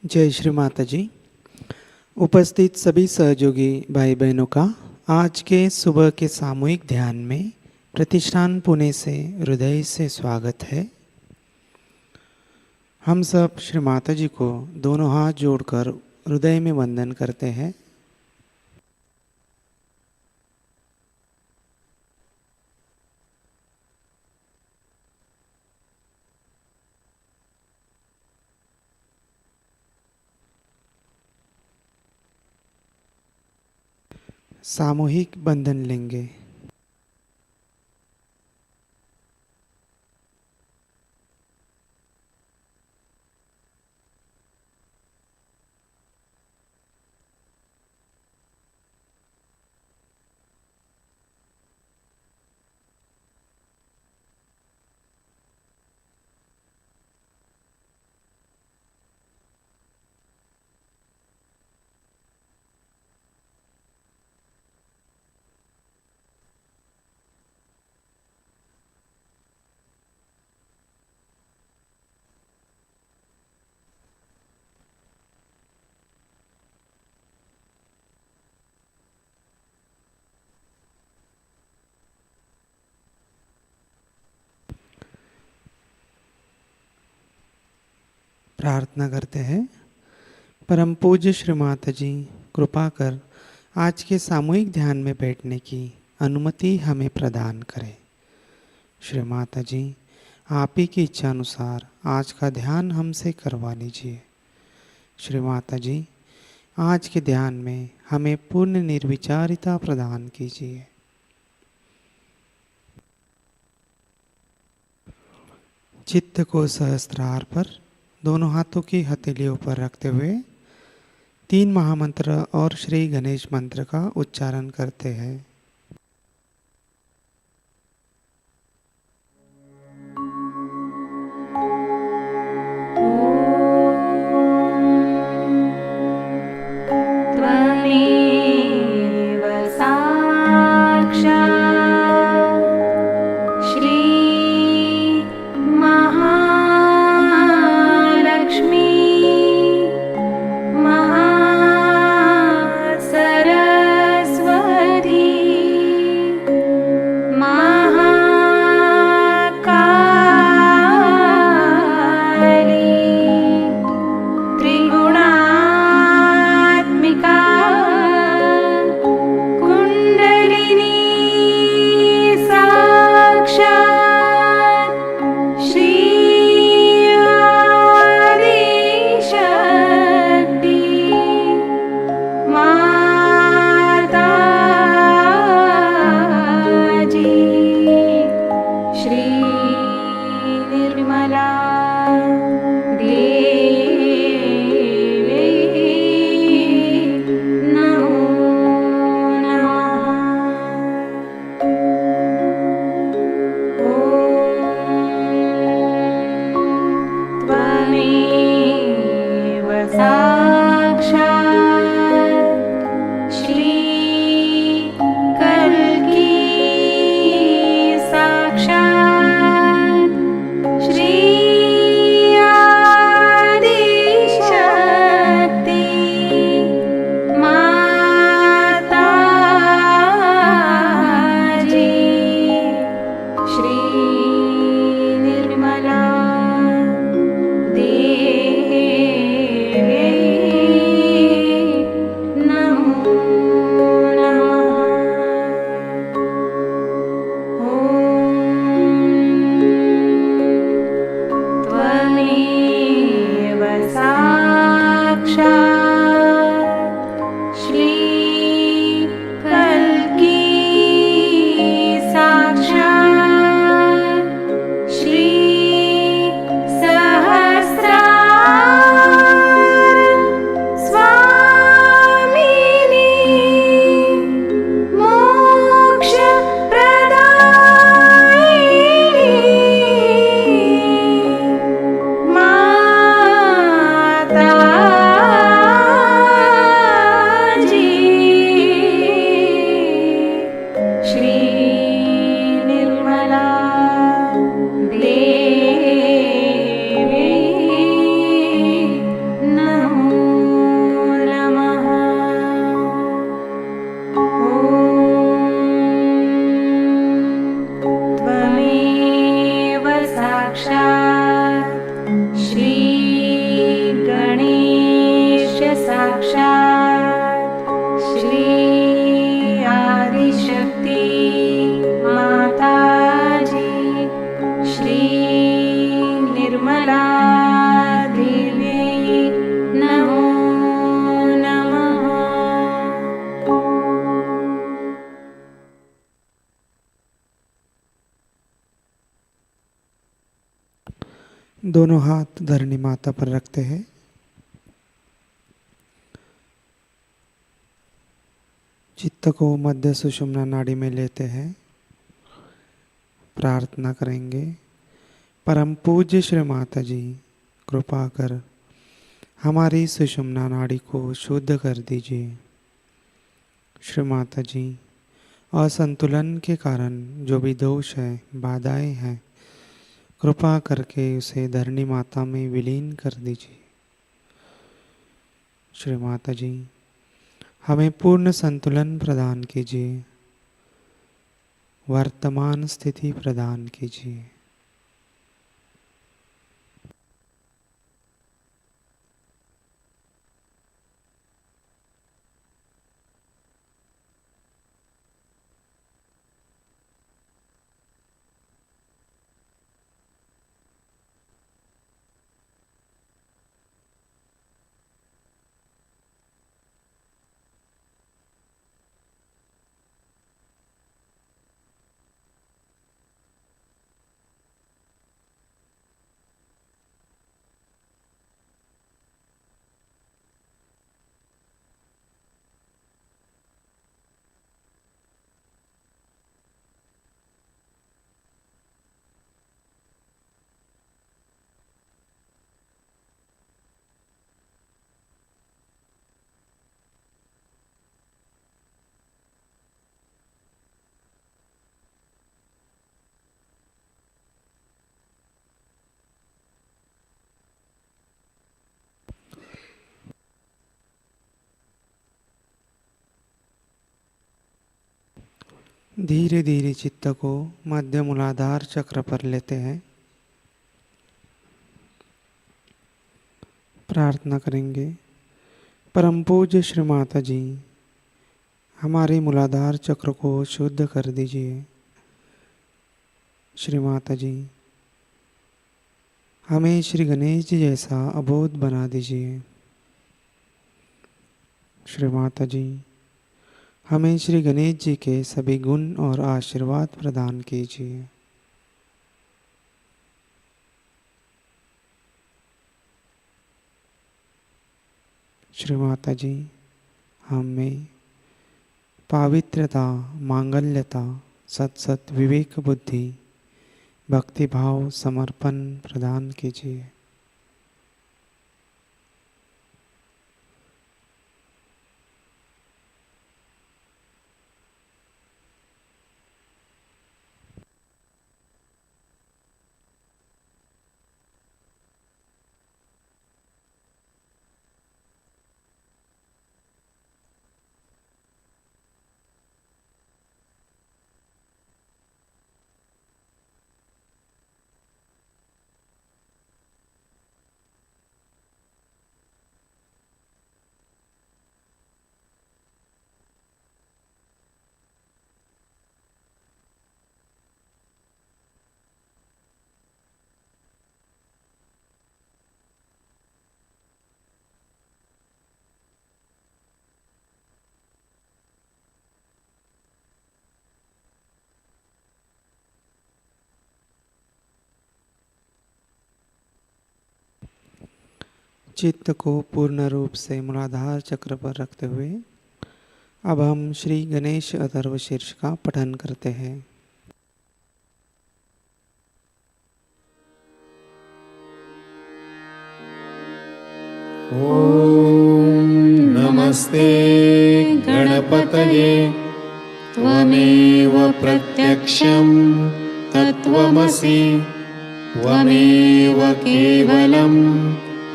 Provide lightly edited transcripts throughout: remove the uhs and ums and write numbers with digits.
जय श्री माताजी। उपस्थित सभी सहयोगी भाई बहनों का आज के सुबह के सामूहिक ध्यान में प्रतिष्ठान पुणे से हृदय से स्वागत है। हम सब श्री माताजी को दोनों हाथ जोड़कर हृदय में वंदन करते हैं। सामूहिक बंधन लेंगे। प्रार्थना करते हैं। परम पूज्य श्री माताजी कृपा कर आज के सामूहिक ध्यान में बैठने की अनुमति हमें प्रदान करें। श्री माताजी आप ही की इच्छा अनुसार आज का ध्यान हमसे करवा लीजिए। श्री माताजी आज के ध्यान में हमें पूर्ण निर्विचारिता प्रदान कीजिए। चित्त को सहस्त्रार पर दोनों हाथों की हथेलियों पर रखते हुए 3 महामंत्र और श्री गणेश मंत्र का उच्चारण करते हैं। सरस्वती श्री निर्मला देव्यै नमो नमः। त्वमेव साक्षात् श्री कल्की साक्षात् श्री सहस्रार स्वामिनी मोक्ष प्रदायिनी माताजी श्री निर्मला देवी नमो नमः। त्वमेव साक्षात् श्री गणेश साक्षात् श्री आदिशक्ति माताजी श्री निर्मला देवी नमो नमः। दोनों हाथ धरणी माता पर रखते हैं। चित्त को मध्य सुषुम्ना नाड़ी में लेते हैं। प्रार्थना करेंगे, परम पूज्य श्री माता जी कृपा कर हमारी सुषुम्ना नाड़ी को शुद्ध कर दीजिए। श्री माता जी, असंतुलन के कारण जो भी दोष है, बाधाएं हैं, कृपा करके उसे धरणी माता में विलीन कर दीजिए। श्री माता जी, हमें पूर्ण संतुलन प्रदान कीजिए, वर्तमान स्थिति प्रदान कीजिए। धीरे धीरे चित्त को मध्य मूलाधार चक्र पर लेते हैं। प्रार्थना करेंगे, परम पूज्य श्री माता जी हमारे मूलाधार चक्र को शुद्ध कर दीजिए। श्री माता जी, हमें श्री गणेश जी जैसा अबोध बना दीजिए। श्री माता जी, हमें श्री गणेश जी के सभी गुण और आशीर्वाद प्रदान कीजिए। श्री माता जी, हमें पवित्रता, मांगल्यता, सत विवेक बुद्धि, भक्ति भाव, समर्पण प्रदान कीजिए। चित्त को पूर्ण रूप से मूलाधार चक्र पर रखते हुए अब हम श्री गणेश अथर्व शीर्ष का पठन करते हैं। ॐ नमस्ते गणपतये त्वमेव प्रत्यक्षं तत्त्वमसि त्वमेव केवलं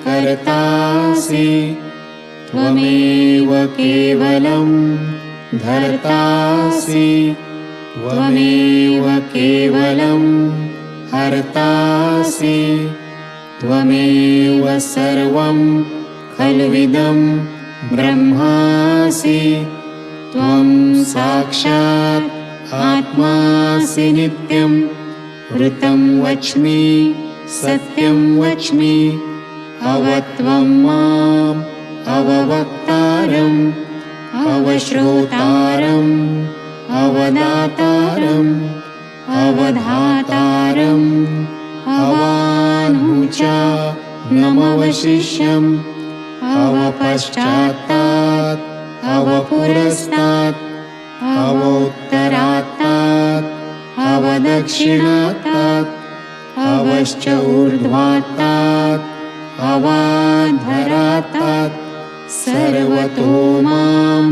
कर्तासि त्वमेव केवलं धर्तासि त्वमेव केवलं हर्तासि त्वमेव सर्वं खल्विदं ब्रह्मासि त्वं साक्षात् आत्मासि नित्यं ऋतं वच्मि सत्यं वच्मि अवत्वं माम् अववक्तारम् अवश्रोतारम् अवदातारम् अवधातारम् अवानुचा नमवशिष्यम् अवपश्चात्तात् अवपुरस्तात् अवोत्तरात्तात् अवदक्षिणात्तात् अवश्च ऊर्ध्वात्तात् अवाधरात्तात् सर्वतो मां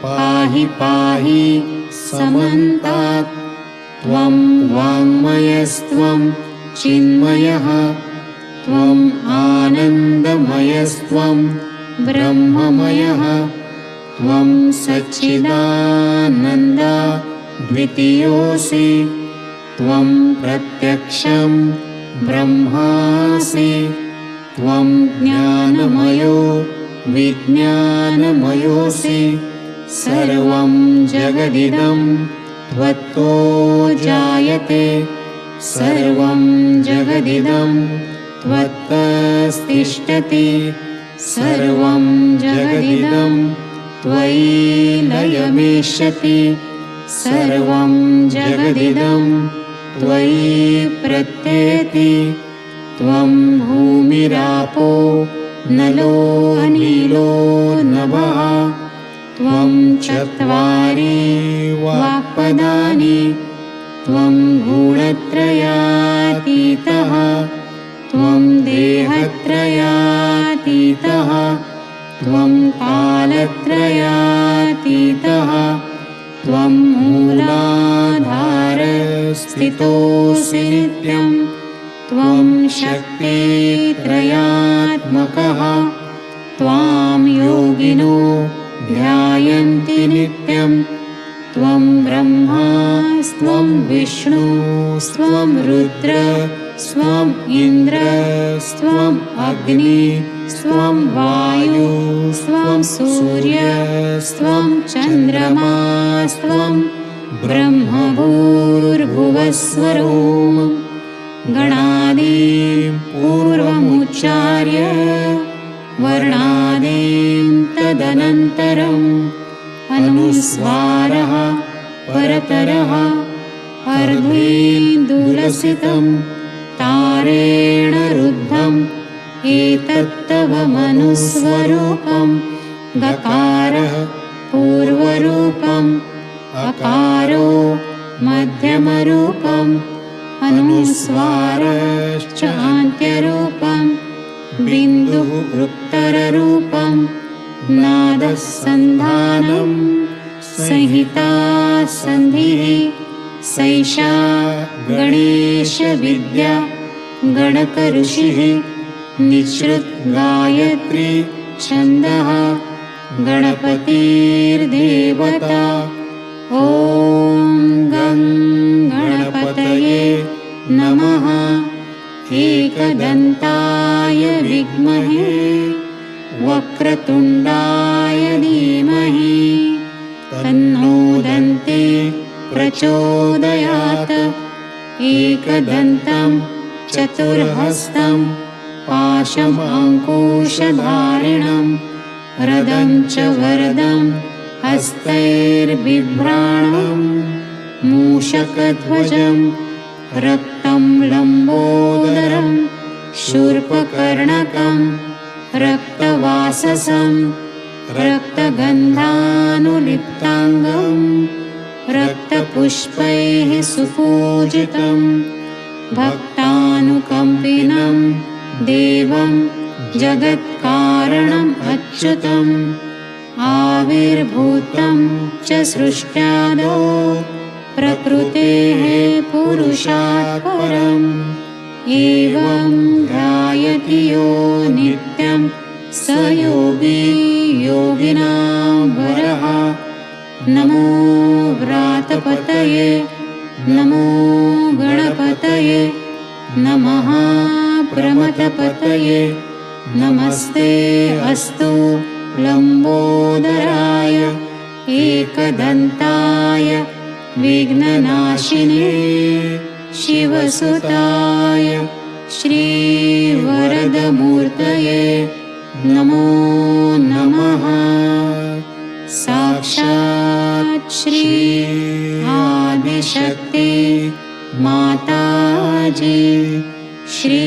पाहि पाहि समन्तात् त्वं वाङ्मयस्त्वं चिन्मयः त्वम् आनन्दमयस्त्वं ब्रह्ममयः त्वं सच्चिदानन्द द्वितीयोऽसि त्वं प्रत्यक्षं ब्रह्मासि त्वं ज्ञानमयो विज्ञानमयोऽसि सर्वं जगदिदं त्वत्तो जायते सर्वं जगदिदं त्वत्तस्तिष्ठति सर्वं जगदिदं त्वयि लयमेष्यति सर्वं जगदिदं त्वयि प्रत्येति त्वं भूमिरापो नलो अनिलो नभः त्वं चत्वारि वाक्पदानि त्वं गुणत्रयातीतः त्वं देहत्रयातीतः त्वं कालत्रयातीतः त्वं मूलाधारस्थितोऽसि नित्यं त्वं शक्तित्रयात्मकः त्वां योगिनो ध्यायन्ति नित्यं त्वं ब्रह्मा स्वं विष्णु स्वं रुद्र स्वं इन्द्र स्वं अग्नि स्वं वायु स्वं सूर्य स्वं चन्द्रमा स्वं ब्रह्मभूर्भुवस्वरोम गणादीं पूर्वमुच्चार्य वर्णादीं तदनन्तरम् अनुस्वारः परतरः अर्धेन्दुलसितं तारेण रुद्धम् एतत्तव मनुस्वरूपं गकारः पूर्वरूपम् अकारो मध्यमरूपम् अनुस्वारश्च अन्त्यरूपं बिन्दुः उत्तररूपं नादः सन्धानं संहिता सन्धिः सैषा गणेशविद्या गणकऋषिः निःसृत गायत्री छन्दः गणपतिर्देवता ॐ गं गणपतये नमः एकदन्ताय विद्महे वक्रतुण्डाय धीमहि तन्नो दन्ते प्रचोदयात् एकदन्तं चतुर्हस्तं पाशमङ्कुशधारिणं रदं च वरदं हस्तैर्बिभ्राणं मूषकध्वजं रक्तं लम्बोदरं शूर्पकर्णकं रक्तवाससं रक्तगन्धानुलिप्ताङ्गं रक्तपुष्पैः सुपूजितं भक्तानुकम्पिनं देवं जगत्कारणम् अच्युतम् आविर्भूतं च सृष्ट्यादौ प्रकृतेः पुरुषात् परम् एवं ध्यायति यो नित्यं स योगी योगिनां वरः। नमो व्रातपतये नमो गणपतये नमः प्रमथपतये नमस्ते अस्तु लम्बोदराय एकदन्ताय विघ्ननाशिने शिवसुताय श्रीवरदमूर्तये नमो नमः। साक्षात् श्री आदिशक्ति माताजी श्री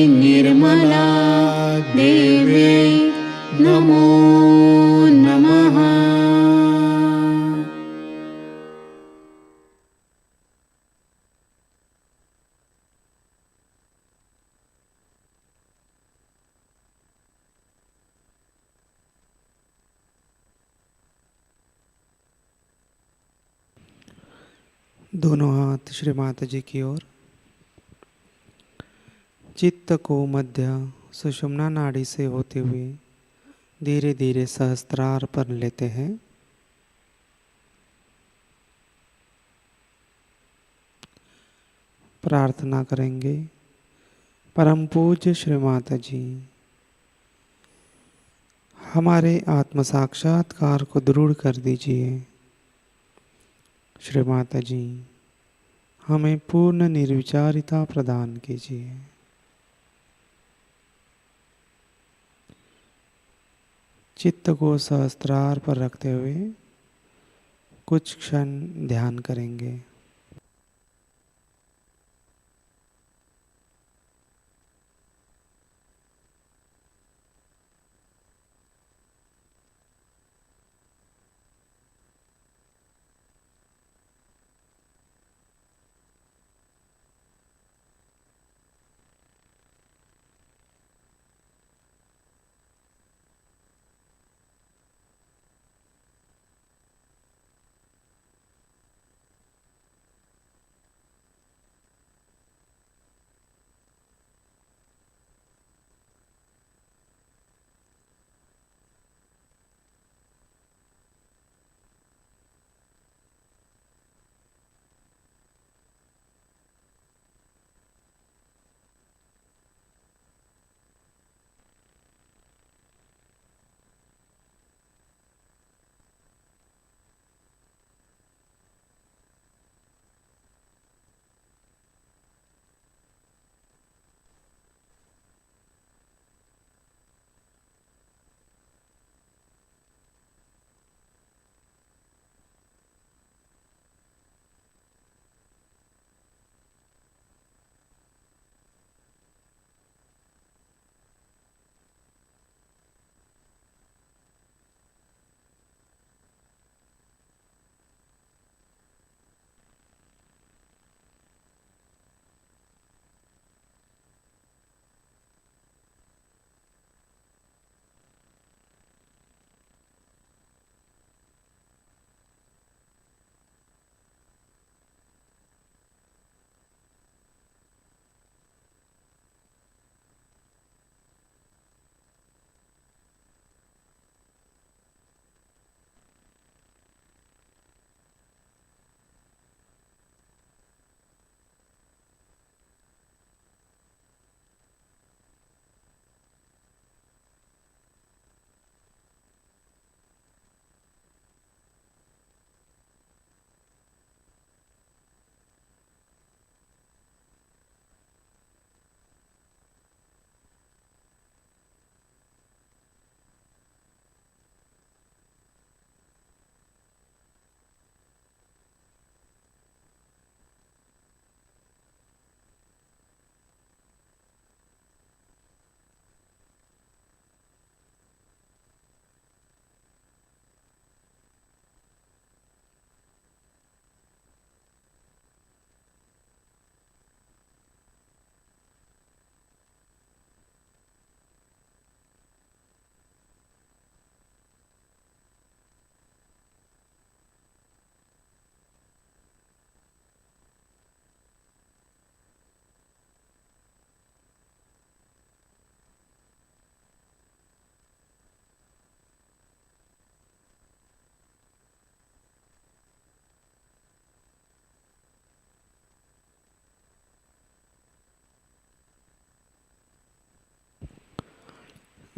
निर्मला देवी नमो नमः। दोनों हाथ श्री माता जी की ओर। चित्त को मध्य सुषुम्ना नाड़ी से होते हुए धीरे धीरे सहस्त्रार पर लेते हैं। प्रार्थना करेंगे, परम पूज्य श्री माता जी, हमारे आत्म साक्षात्कार को दृढ़ कर दीजिए। श्री माता जी, हमें पूर्ण निर्विचारिता प्रदान कीजिए। चित्त को सहस्त्रार पर रखते हुए कुछ क्षण ध्यान करेंगे।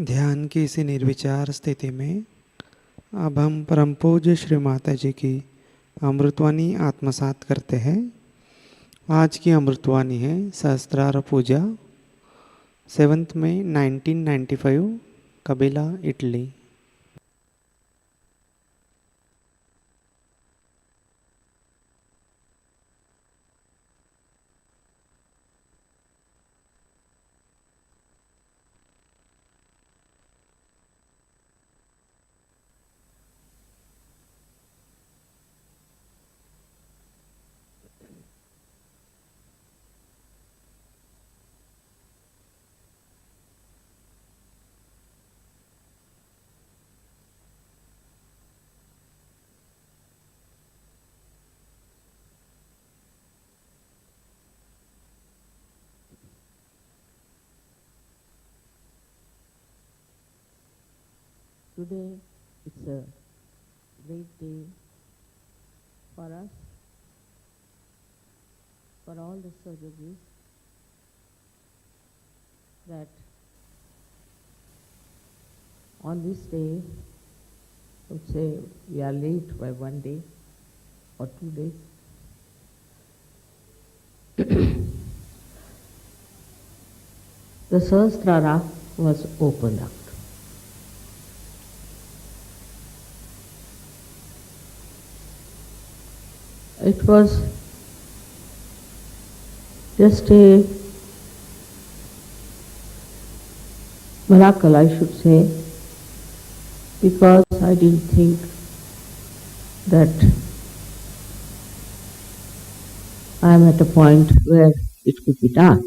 ध्यान की इसी निर्विचार स्थिति में अब हम परम पूज्य श्री माता जी की अमृतवाणी आत्मसात करते हैं। आज की अमृतवाणी है सहस्त्रार पूजा, 7 May 1995, Kabila, Italy. Today it's a great day for us, for all the Sahajayogis, that on this day, I would say we are late by 1 day or 2 days. The Sahasrara was opened up. It was just a miracle, I should say, because I didn't think that I am at a point where it could be done.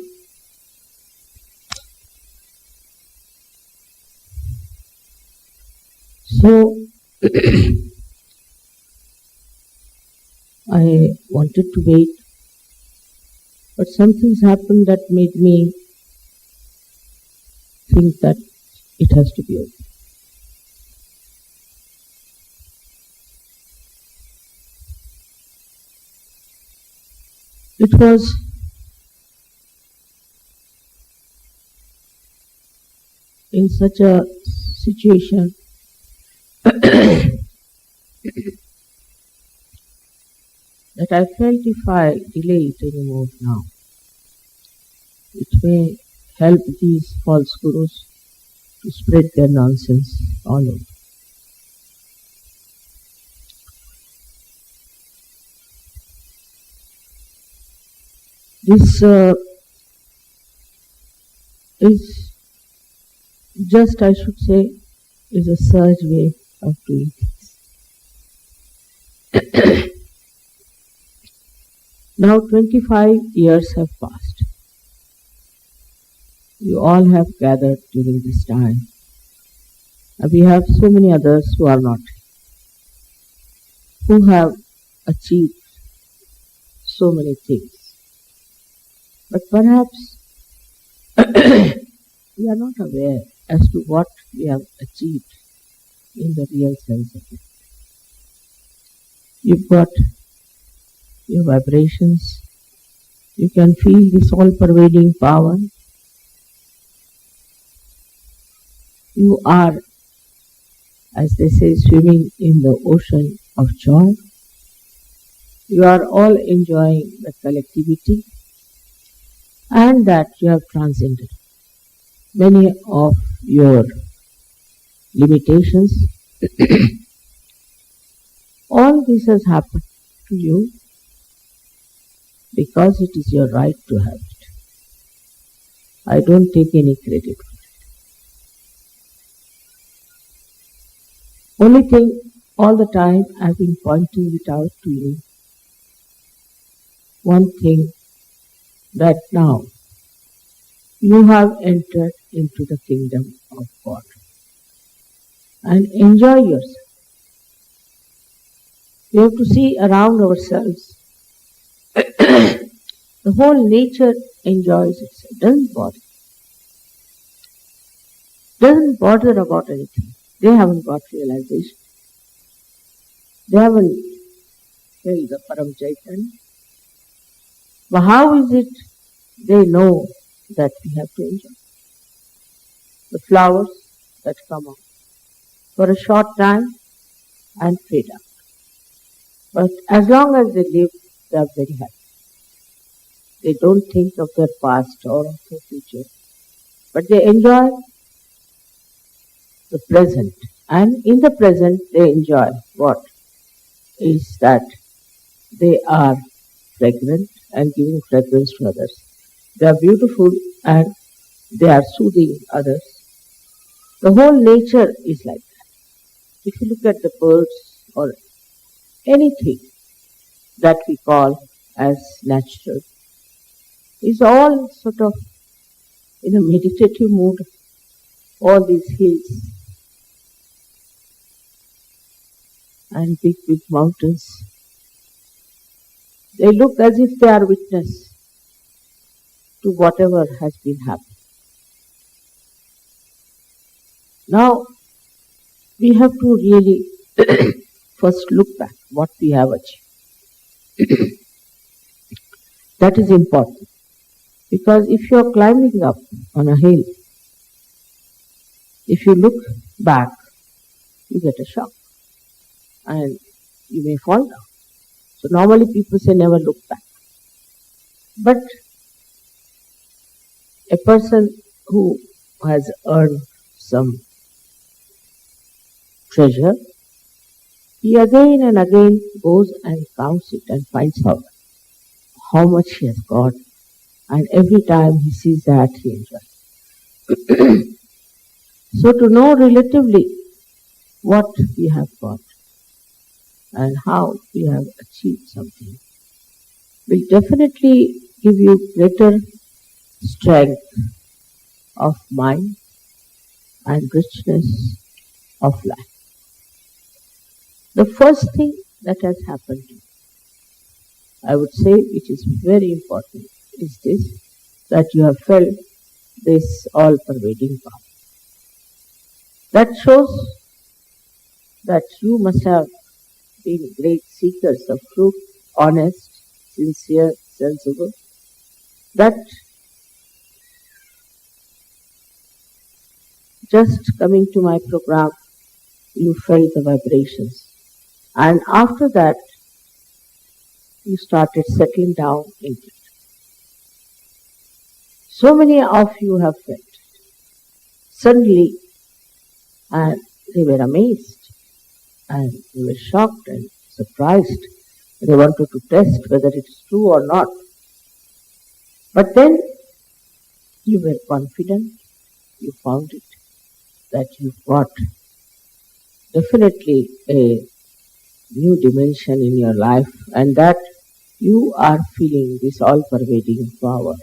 So, I wanted to wait, but some things happened that made me think that it has to be open. It was in such a situation that I felt if I delay it anymore now, it may help these false gurus to spread their nonsense all over. This is just, I should say, is a surge way of doing things. Now 25 years have passed. You all have gathered during this time. And we have so many others who are not, who have achieved so many things. But perhaps we are not aware as to what we have achieved in the real sense of it. You've got your vibrations. You can feel this all-pervading power. You are, as they say, swimming in the ocean of joy. You are all enjoying the collectivity and that you have transcended many of your limitations. All this has happened to you because it is your right to have it. I don't take any credit for it. Only thing, all the time I've been pointing it out to you. One thing, that now you have entered into the kingdom of God and enjoy yourself. We have to see around ourselves. The whole nature enjoys itself, doesn't bother about anything. They haven't got realization. They haven't felt the Param Chaitanya. But how is it they know that we have to enjoy? The flowers, that come out for a short time and fade out. But as long as they live, they are very happy. They don't think of their past or of their future, but they enjoy the present. And in the present, they enjoy what is that they are fragrant and giving fragrance to others. They are beautiful and they are soothing others. The whole nature is like that. If you look at the birds or anything that we call as natural, is all sort of in a meditative mood. All these hills and big, big mountains, they look as if they are witness to whatever has been happening. Now, we have to really first look back what we have achieved. That is important. Because if you are climbing up on a hill, if you look back, you get a shock and you may fall down. So normally people say never look back. But a person who has earned some treasure, he again and again goes and counts it and finds out how much he has got. And every time he sees that, he enjoys. So to know relatively what we have got and how we have achieved something will definitely give you greater strength of mind and richness of life. The first thing that has happened to you, I would say, which is very important, is this, that you have felt this all-pervading power. That shows that you must have been great seekers of truth, honest, sincere, sensible. That just coming to my program, you felt the vibrations. And after that, you started settling down into it. So many of you have felt it. Suddenly, and they were amazed, and they were shocked and surprised. They wanted to test whether it is true or not. But then, you were confident, you found it, that you've got definitely a new dimension in your life, and that you are feeling this all-pervading power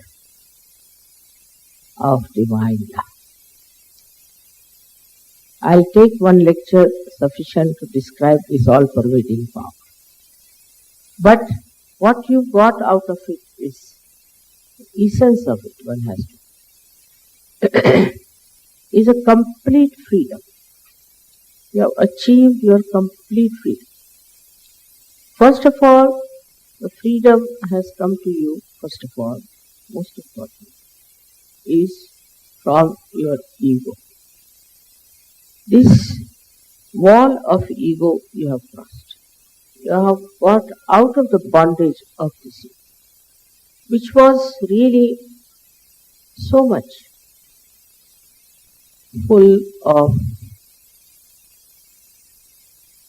of divine love. I'll take one lecture sufficient to describe this all-pervading power. But what you got out of it is the essence of it, one has to, is a complete freedom. You have achieved your complete freedom. First of all, the freedom has come to you, first of all, most important, is from your ego. This wall of ego you have crossed. You have got out of the bondage of this ego, which was really so much full of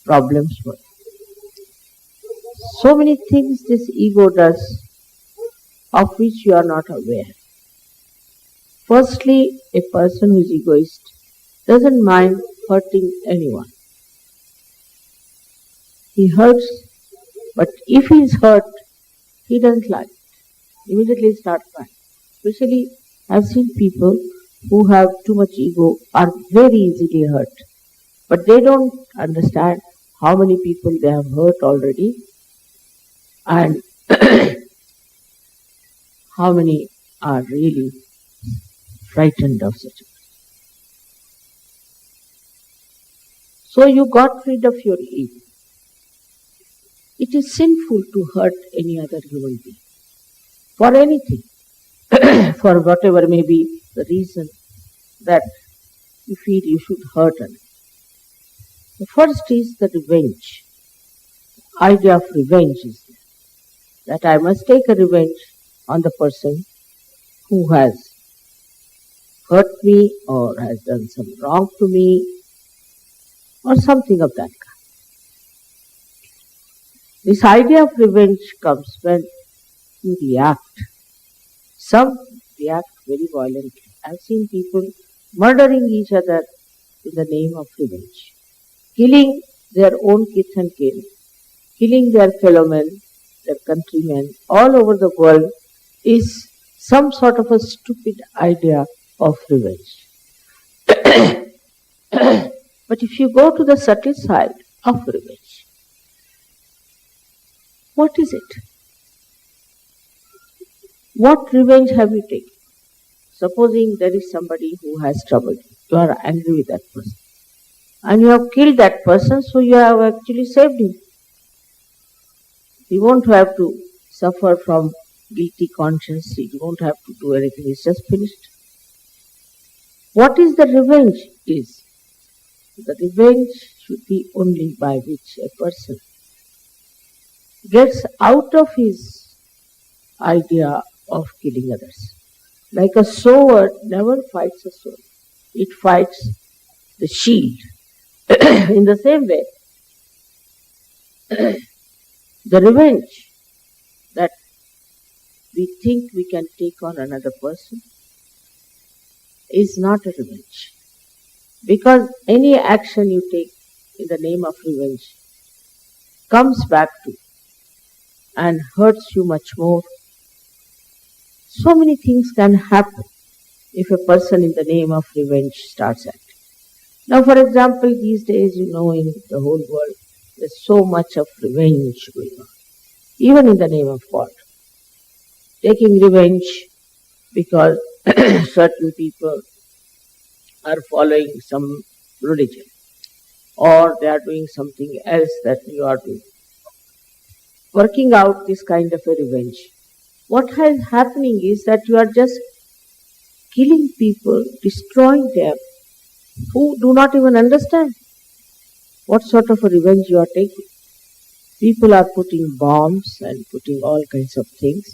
problems for you. So many things this ego does of which you are not aware. Firstly, a person who is egoist doesn't mind hurting anyone. He hurts, but if he is hurt, he doesn't like it. Immediately start crying. Especially, I've seen people who have too much ego are very easily hurt. But they don't understand how many people they have hurt already and how many are really frightened of such a person. So you got rid of your ego. It is sinful to hurt any other human being for anything, for whatever may be the reason that you feel you should hurt another. The first is the revenge. Idea of revenge is there, that I must take a revenge on the person who has hurt me or has done some wrong to me or something of that kind. This idea of revenge comes when you react. Some react very violently. I've seen people murdering each other in the name of revenge, killing their own kith and kin, killing their fellow men, their countrymen all over the world is some sort of a stupid idea of revenge. But if you go to the subtle side of revenge, what is it? What revenge have you taken? Supposing there is somebody who has troubled you, you are angry with that person, and you have killed that person, so you have actually saved him. He won't have to suffer from guilty conscience, he won't have to do anything, he's just finished. What is the revenge is? The revenge should be only by which a person gets out of his idea of killing others. Like a sword never fights a sword, it fights the shield. In the same way, the revenge that we think we can take on another person is not a revenge. Because any action you take in the name of revenge comes back to and hurts you much more. So many things can happen if a person in the name of revenge starts acting. Now, for example, these days, in the whole world, there's so much of revenge going on, even in the name of God. Taking revenge because certain people are following some religion, or they are doing something else that you are doing. Working out this kind of a revenge. What is happening is that you are just killing people, destroying them, who do not even understand what sort of a revenge you are taking. People are putting bombs and putting all kinds of things,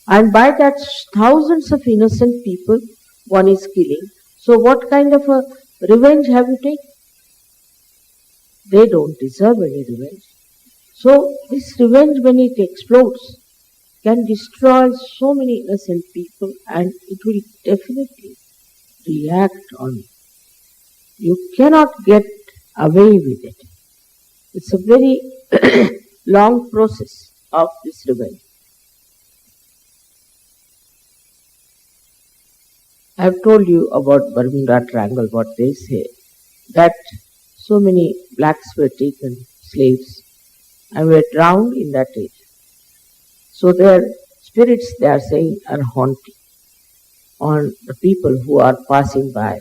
and by that thousands of innocent people one is killing. So what kind of a revenge have you taken? They don't deserve any revenge. So this revenge, when it explodes, can destroy so many innocent people, and it will definitely react on you. You cannot get away with it. It's a very long process of this revenge. I have told you about Bermuda Triangle, what they say, that so many blacks were taken, slaves, and were drowned in that area. So their spirits, they are saying, are haunting on the people who are passing by,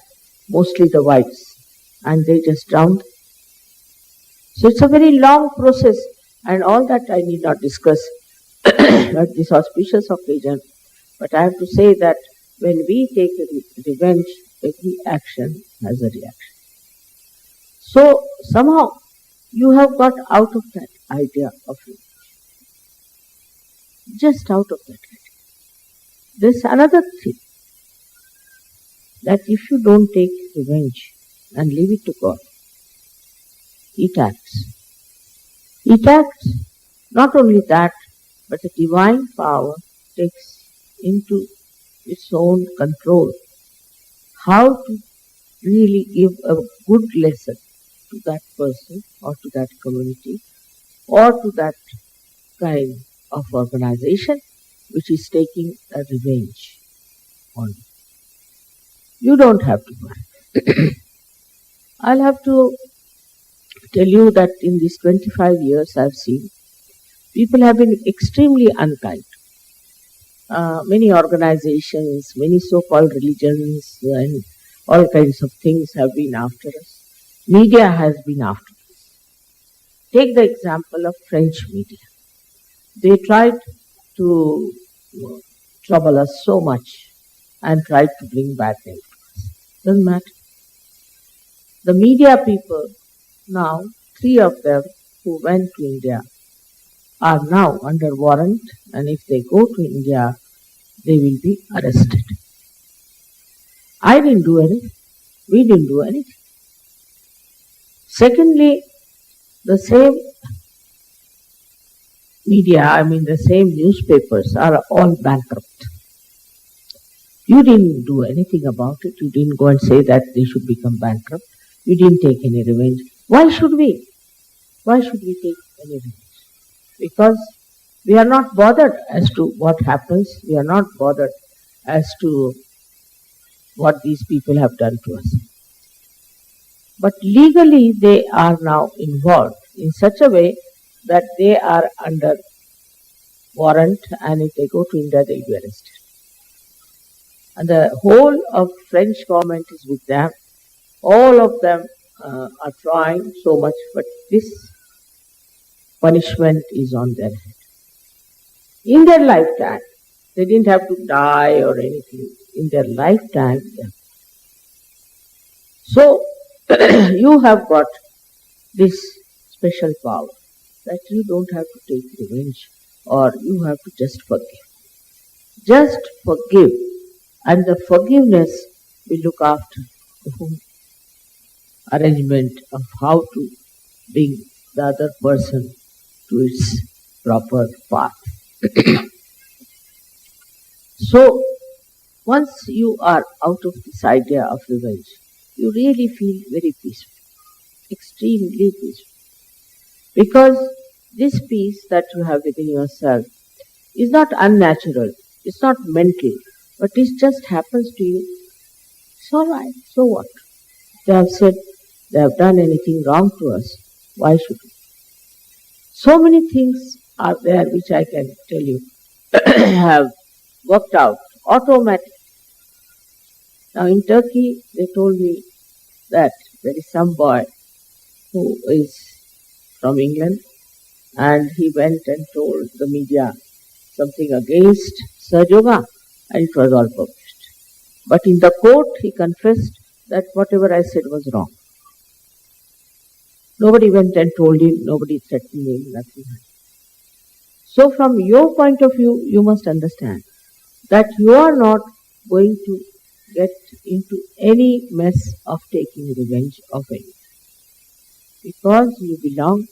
mostly the whites, and they just drowned. So it's a very long process, and all that I need not discuss at this auspicious occasion. But I have to say that when we take revenge, every action has a reaction. So somehow you have got out of that idea of revenge. Just out of that idea. There's another thing, that if you don't take revenge and leave it to God, it acts. It acts. Not only that, but the divine power takes into its own control how to really give a good lesson to that person or to that community or to that kind of organization which is taking a revenge on you. You don't have to worry. I'll have to tell you that in these 25 years I've seen people have been extremely unkind. Many organizations, many so-called religions and all kinds of things have been after us. Media has been after us. Take the example of French media. They tried to trouble us so much and tried to bring bad name to us. Doesn't matter. The media people now, 3 of them who went to India are now under warrant, and if they go to India, they will be arrested. I didn't do anything. We didn't do anything. Secondly, the same media, the same newspapers are all bankrupt. You didn't do anything about it. You didn't go and say that they should become bankrupt. You didn't take any revenge. Why should we? Why should we take any revenge? Because we are not bothered as to what happens. We are not bothered as to what these people have done to us. But legally they are now involved in such a way that they are under warrant, and if they go to India, they will be arrested. And the whole of French government is with them. All of them are trying so much, but this punishment is on their head. In their lifetime, they didn't have to die or anything. In their lifetime, yeah. So, you have got this special power that you don't have to take revenge, or you have to just forgive. Just forgive, and the forgiveness will look after the whole arrangement of how to bring the other person to its proper path. So, once you are out of this idea of revenge, you really feel very peaceful, extremely peaceful. Because this peace that you have within yourself is not unnatural, it's not mental, but it just happens to you. It's alright, so what? They have said they have done anything wrong to us, why should we? So many things are there which I can tell you have worked out automatically. Now in Turkey, they told me that there is some boy who is from England, and he went and told the media something against Sahajayoga, and it was all published. But in the court, he confessed that whatever I said was wrong. Nobody went and told him, nobody threatened him, nothing. So from your point of view, you must understand that you are not going to get into any mess of taking revenge of anyone, because you belong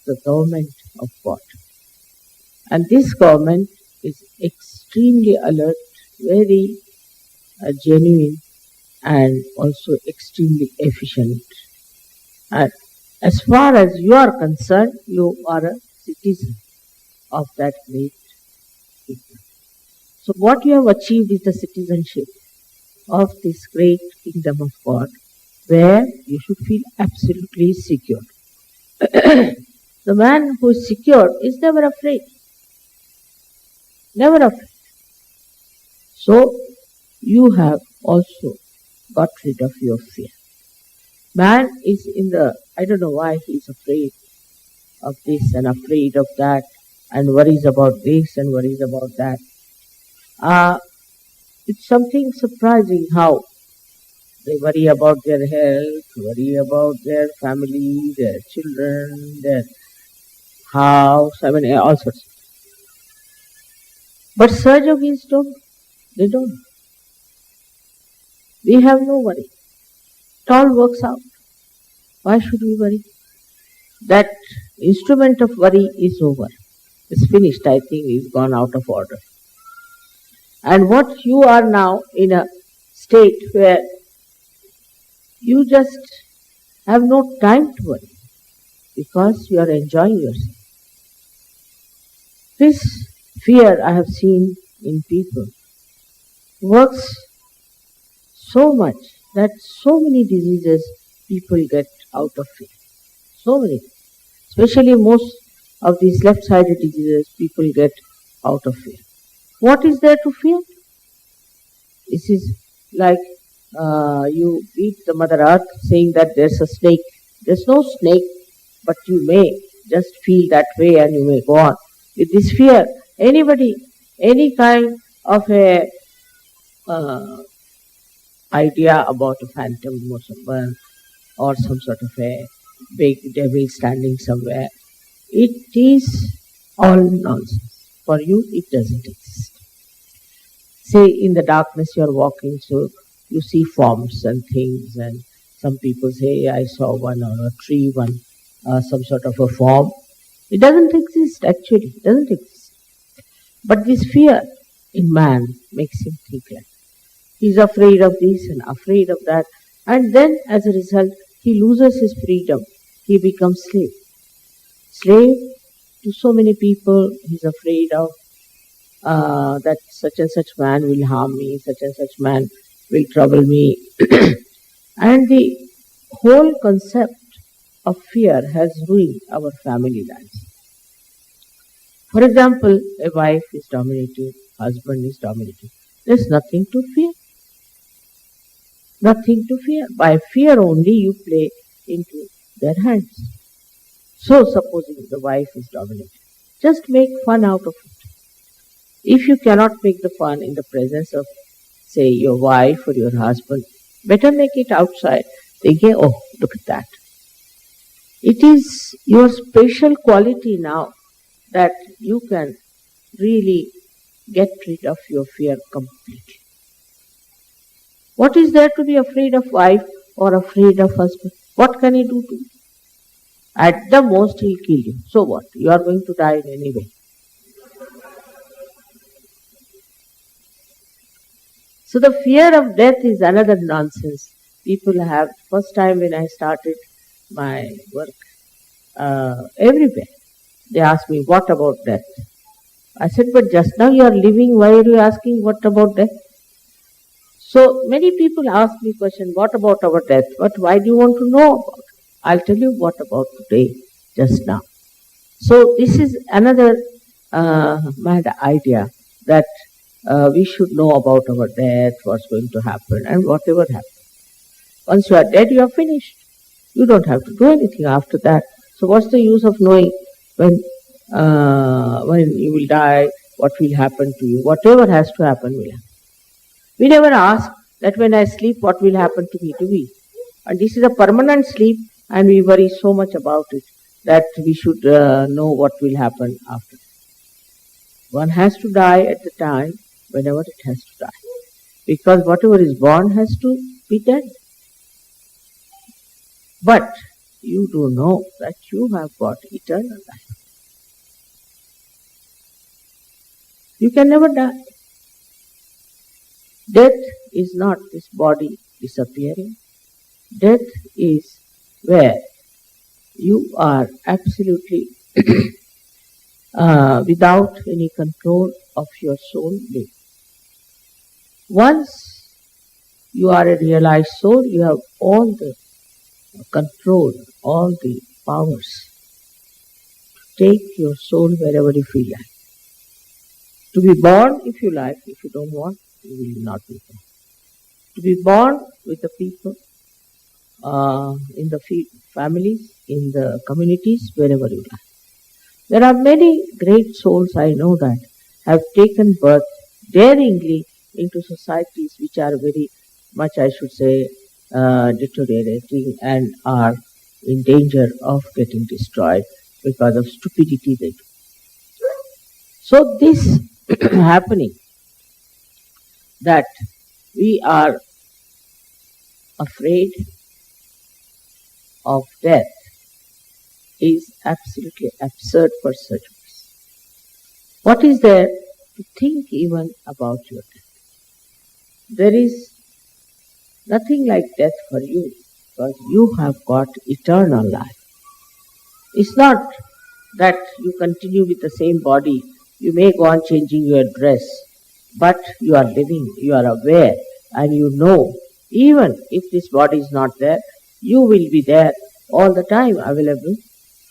to the government of God. And this government is extremely alert, very genuine, and also extremely efficient. And as far as you are concerned, you are a citizen of that great kingdom. So what you have achieved is the citizenship of this great kingdom of God, where you should feel absolutely secure. The man who is secure is never afraid. Never afraid. So, you have also got rid of your fear. Man is I don't know why he is afraid of this and afraid of that, and worries about this and worries about that. It's something surprising how they worry about their health, worry about their family, their children, their house, all sorts. But Sahajogis don't. They don't. We have no worry. It all works out. Why should we worry? That instrument of worry is over. It's finished, I think, it's gone out of order. And what you are now in a state where you just have no time to worry, because you are enjoying yourself. This fear I have seen in people works so much that so many diseases people get out of fear. So many. Especially most of these left-sided diseases people get out of fear. What is there to fear? This is like you beat the Mother Earth saying that there's a snake. There's no snake, but you may just feel that way and you may go on. With this fear, anybody, any kind of a idea about a phantom or someone, or some sort of a big devil standing somewhere. It is all nonsense. For you, it doesn't exist. Say in the darkness you are walking, so you see forms and things, and some people say, I saw one on a tree, some sort of a form. It doesn't exist actually, it doesn't exist. But this fear in man makes him think like he is afraid of this and afraid of that, and then as a result he loses his freedom. He becomes slave. Slave to so many people. He is afraid of that such and such man will harm me, such and such man will trouble me. And the whole concept of fear has ruined our family lives. For example, a wife is dominating, husband is dominating. There is nothing to fear. Nothing to fear. By fear only you play into their hands. So supposing the wife is dominating, just make fun out of it. If you cannot make the fun in the presence of, say, your wife or your husband, better make it outside, thinking, oh, look at that. It is your special quality now that you can really get rid of your fear completely. What is there to be afraid of wife or afraid of husband? What can he do to you? At the most he'll kill you. So what? You are going to die in any way. So the fear of death is another nonsense people have. First time when I started my work, everywhere, they asked me, what about death? I said, but just now you are living, why are you asking what about death? So many people ask me question, what about our death? But why do you want to know about it? I'll tell you what about today, just now. So this is another mad idea that we should know about our death, what's going to happen, and whatever happens. Once you are dead, you are finished. You don't have to do anything after that. So what's the use of knowing when you will die, what will happen to you? Whatever has to happen will happen. We never ask that when I sleep, what will happen to me, do we? And this is a permanent sleep, and we worry so much about it that we should know what will happen after. One has to die at the time whenever it has to die. Because whatever is born has to be dead. But you do know that you have got eternal life. You can never die. Death is not this body disappearing. Death is where you are absolutely without any control of your soul living. Once you are a realized soul, you have all the control, all the powers to take your soul wherever you feel like. To be born if you like, if you don't want, you will not be born. To be born with the people, in the families, in the communities, wherever you like. There are many great souls I know that have taken birth daringly into societies which are very much, I should say, deteriorating and are in danger of getting destroyed because of stupidity they do. So this happening, that we are afraid of death, is absolutely absurd for such us. What is there to think even about your death? There is nothing like death for you, because you have got eternal life. It's not that you continue with the same body. You may go on changing your dress, but you are living, you are aware, and you know, even if this body is not there, you will be there all the time, available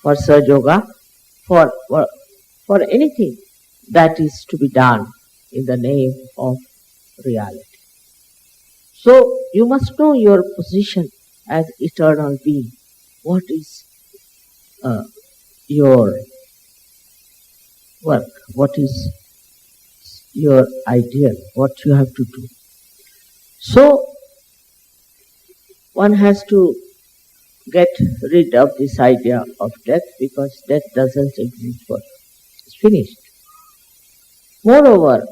for Sahajayoga, for anything that is to be done in the name of reality. So you must know your position as eternal being. What is your work? What is your ideal? What you have to do? So one has to get rid of this idea of death, because death doesn't exist for you. It's finished. Moreover,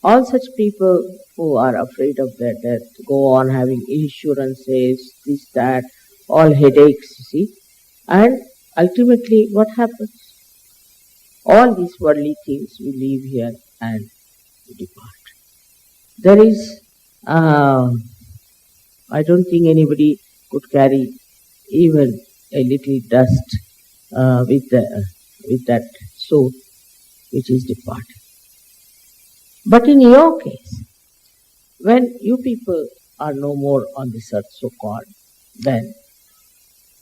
all such people who are afraid of their death go on having insurances, this, that, all headaches, you see. And ultimately what happens? All these worldly things we leave here and we depart. There is, I don't think anybody could carry even a little dust with that soul which is departed. But in your case, when you people are no more on this earth, so-called, then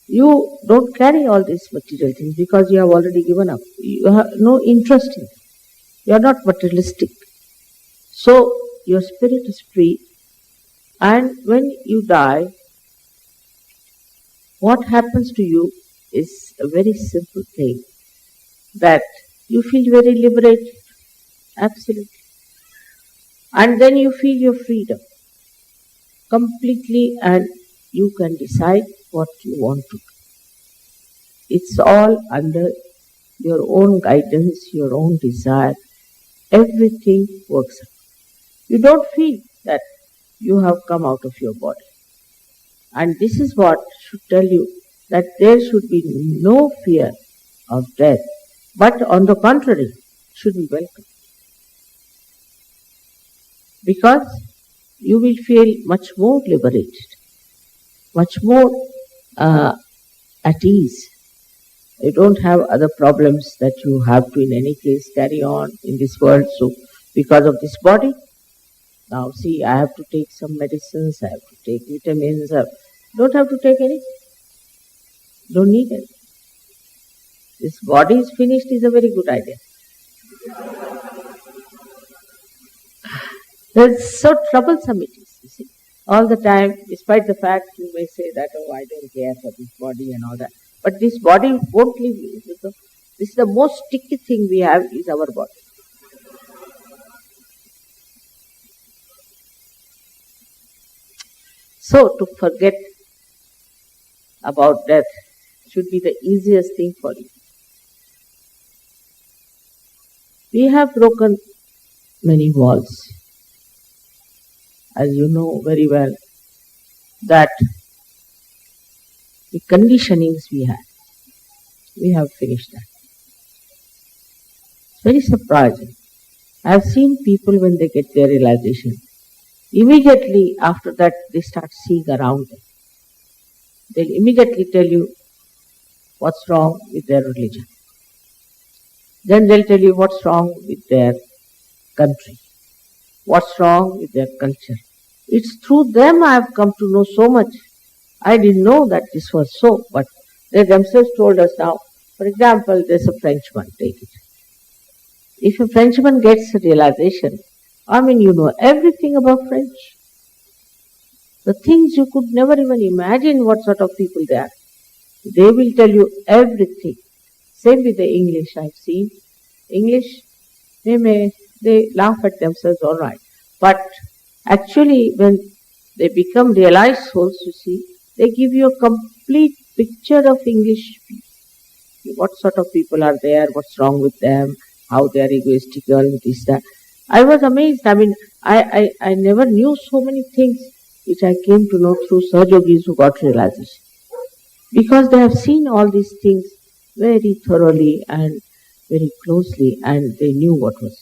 you don't carry all these material things because you have already given up. You have no interest in them. You are not materialistic. So your spirit is free, and when you die, what happens to you is a very simple thing, that you feel very liberated, absolutely. And then you feel your freedom completely, and you can decide what you want to do. It's all under your own guidance, your own desire. Everything works out. You don't feel that you have come out of your body. And this is what should tell you that there should be no fear of death, but on the contrary, should be welcome. Because you will feel much more liberated, much more at ease. You don't have other problems that you have to in any case carry on in this world. So because of this body, now see, I have to take some medicines, I have to take vitamins, don't have to take anything. Don't need it. This body is finished is a very good idea. That's so troublesome it is, you see. All the time, despite the fact you may say that, oh, I don't care for this body and all that. But this body won't leave you. This is the most sticky thing we have is our body. So to forget about death should be the easiest thing for you. We have broken many walls. As you know very well, that the conditionings we have finished that. It's very surprising. I have seen people when they get their realization, immediately after that they start seeing around them. They'll immediately tell you what's wrong with their religion. Then they'll tell you what's wrong with their country, what's wrong with their culture. It's through them I have come to know so much. I didn't know that this was so, but they themselves told us now. For example, there's a Frenchman, take it. If a Frenchman gets a realization, you know everything about French. The things you could never even imagine what sort of people they are. They will tell you everything. Same with the English I've seen. English, they laugh at themselves, all right. But actually, when they become realized souls, you see, they give you a complete picture of English people. What sort of people are there, what's wrong with them, how they are egoistical, this, that. I was amazed. I never knew so many things which I came to know through Sahajogis who got realization. Because they have seen all these things very thoroughly and very closely, and they knew what was.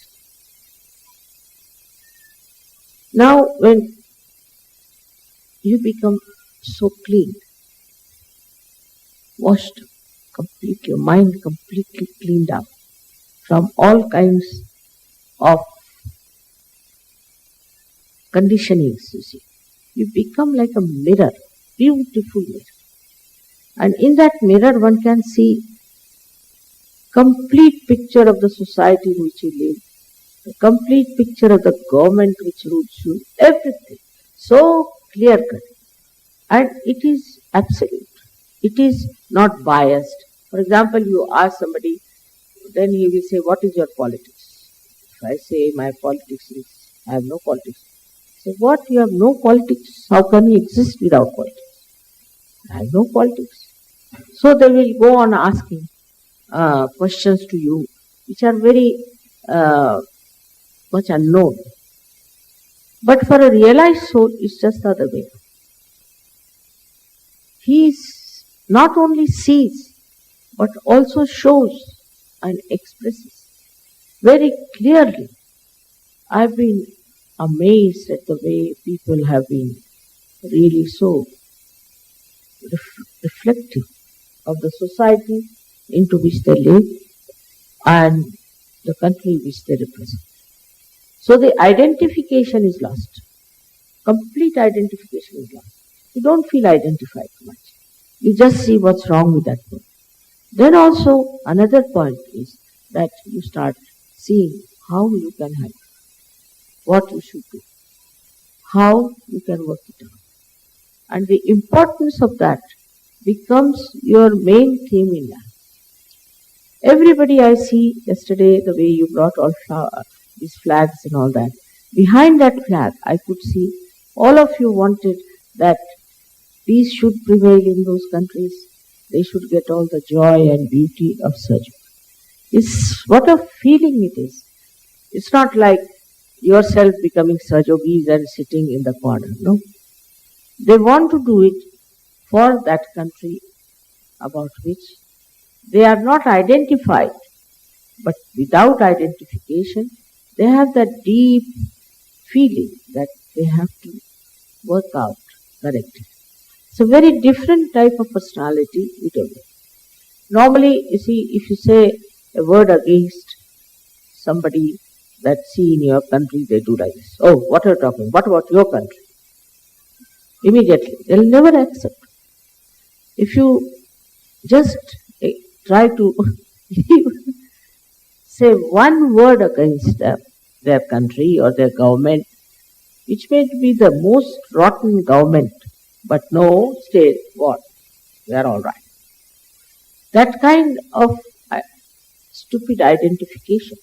Now, when you become so clean, washed completely, your mind completely cleaned up from all kinds of conditionings, you see, you become like a mirror, beautiful mirror. And in that mirror one can see complete picture of the society in which you live, a complete picture of the government which rules you, everything. So clear cut. And it is absolute. It is not biased. For example, you ask somebody, then he will say, what is your politics? If I say my politics is, I have no politics. Say, what? You have no politics? How can you exist without politics? I have no politics. So they will go on asking questions to you which are very much unknown. But for a realized soul, it's just the other way. He not only sees, but also shows and expresses very clearly. I've been amazed at the way people have been really so reflective of the society into which they live and the country which they represent. So the identification is lost. Complete identification is lost. You don't feel identified much. You just see what's wrong with that person. Then also another point is that you start seeing how you can help, what you should do, how you can work it out. And the importance of that becomes your main theme in life. Everybody I see yesterday, the way you brought all these flags and all that, behind that flag I could see all of you wanted that peace should prevail in those countries. They should get all the joy and beauty of Sahajayoga. What a feeling it is. It's not like yourself becoming Sahajogis and sitting in the corner. No. They want to do it for that country about which they are not identified. But without identification, they have that deep feeling that they have to work out correctly. It's a very different type of personality we don't know. Normally, you see, if you say a word against somebody that see in your country, they do like this. Oh, what are you talking? What about your country? Immediately, they'll never accept. If you just try to say one word against their country or their government, which may be the most rotten government, but no, stay what? We are all right. That kind of stupid identification,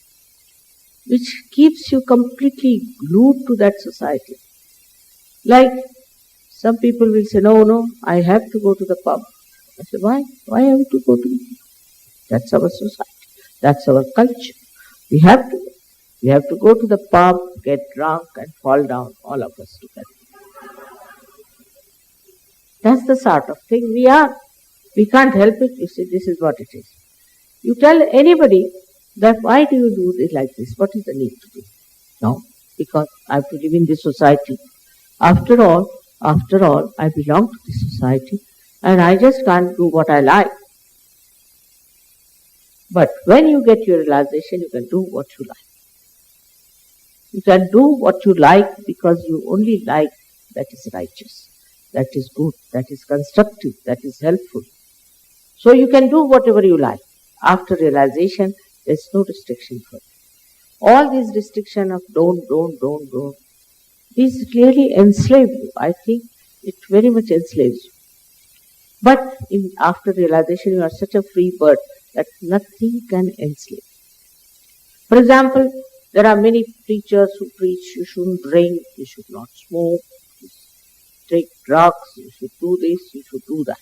which keeps you completely glued to that society. Like some people will say, no, I have to go to the pub. I say, why? Why have to go to the pub? That's our society. That's our culture. We have to. We have to go to the pub, get drunk and fall down, all of us together. That's the sort of thing we are. We can't help it. You see, this is what it is. You tell anybody that why do you do this like this? What is the need to do? No, because I have to live in this society. After all, I belong to this society and I just can't do what I like. But when you get your realization, you can do what you like. You can do what you like because you only like that is righteous, that is good, that is constructive, that is helpful. So you can do whatever you like. After realization, there is no restriction for it. All these restriction of don't, these really enslave you. I think it very much enslaves you. But after realization, you are such a free bird that nothing can enslave. For example, there are many preachers who preach you shouldn't drink, you should not smoke, you should take drugs, you should do this, you should do that.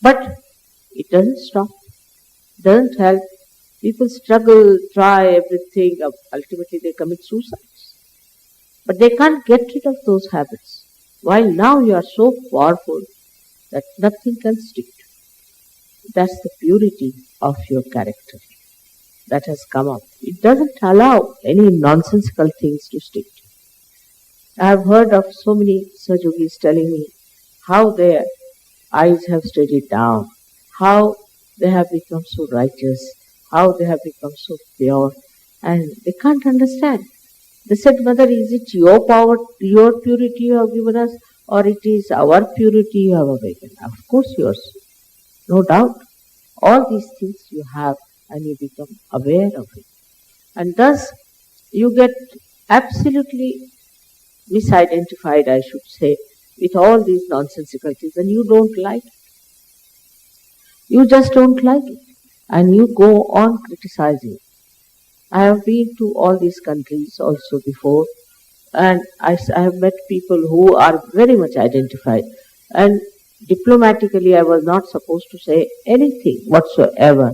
But it doesn't stop, doesn't help. People struggle, try everything, ultimately they commit suicides. But they can't get rid of those habits. While now you are so powerful that nothing can stick to you. That's the purity of your character that has come up. It doesn't allow any nonsensical things to stick to you. I have heard of so many Sahajogis telling me how their eyes have steadied down, how they have become so righteous, how they have become so pure, and they can't understand. They said, Mother, is it your power, your purity you have given us, or it is our purity you have awakened? Of course yours, no doubt. All these things you have and you become aware of it. And thus you get absolutely misidentified, I should say, with all these nonsensical things, and you don't like it. You just don't like it, and you go on criticizing. I have been to all these countries also before, and I have met people who are very much identified And diplomatically, I was not supposed to say anything whatsoever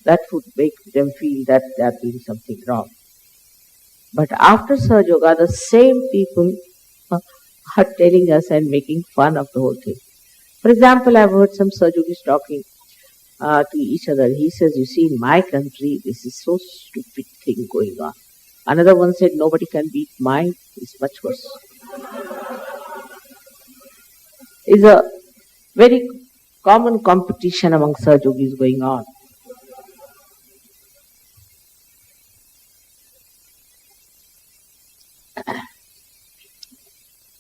that would make them feel that they are doing something wrong. But after Sahajayoga, the same people are telling us and making fun of the whole thing. For example, I've heard some Sahajogis talking to each other. He says, you see, in my country, this is so stupid thing going on. Another one said, nobody can beat mine. It's much worse. It's a very common competition among Sahajogis going on.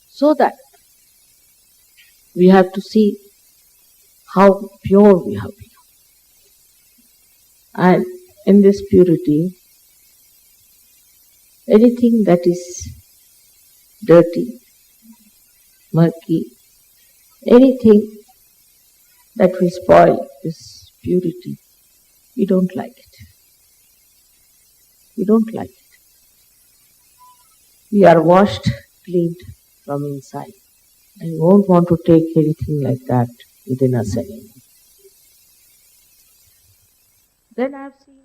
So that we have to see how pure we have become. And in this purity, anything that is dirty, murky, anything that will spoil this purity, we don't like it. We don't like it. We are washed, cleaned from inside, and we won't want to take anything like that within us anymore. Then I have seen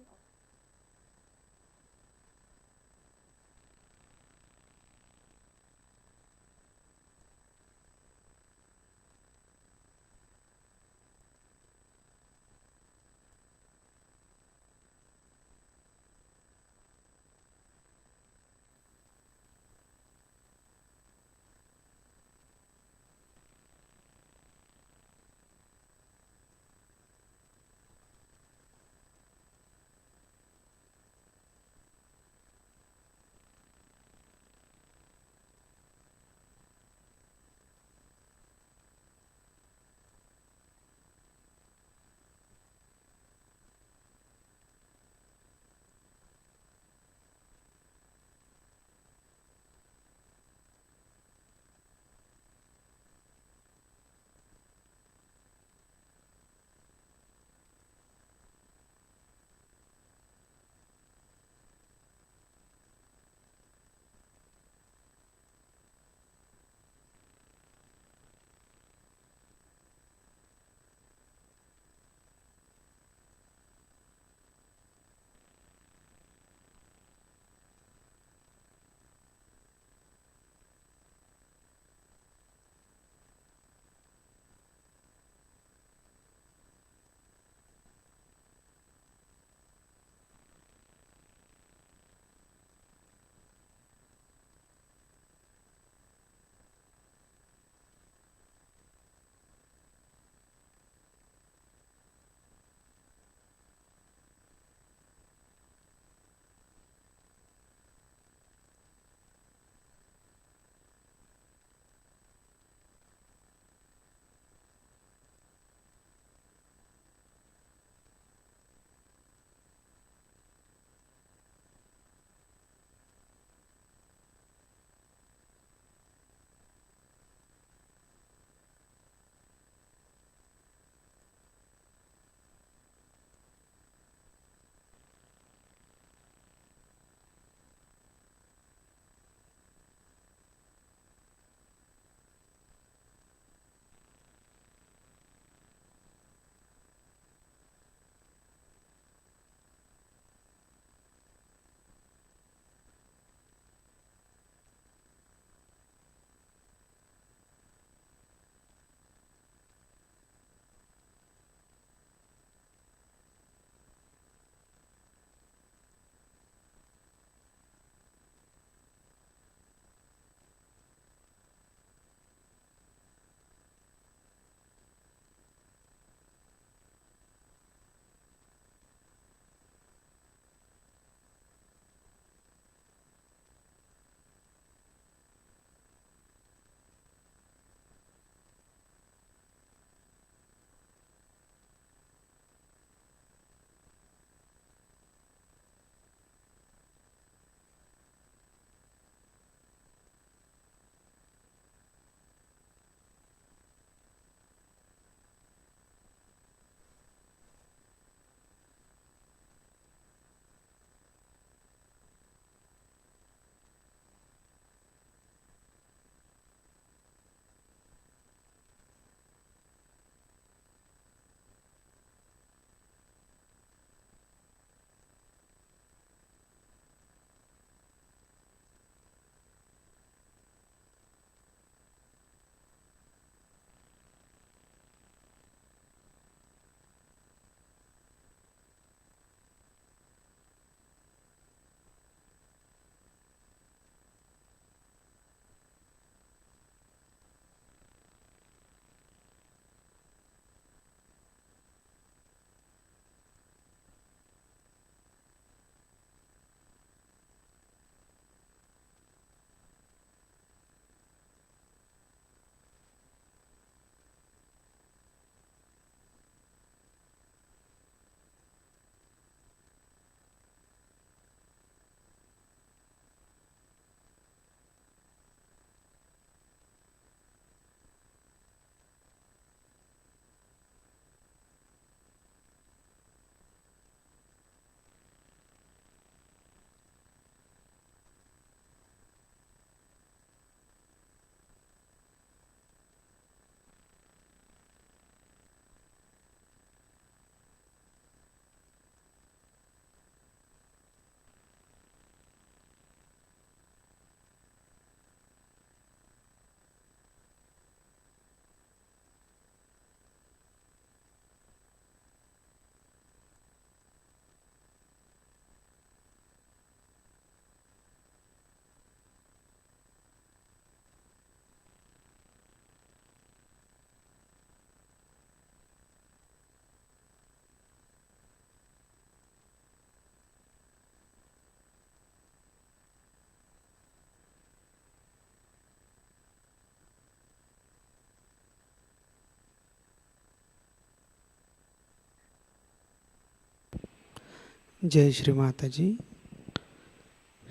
जय श्री माता जी।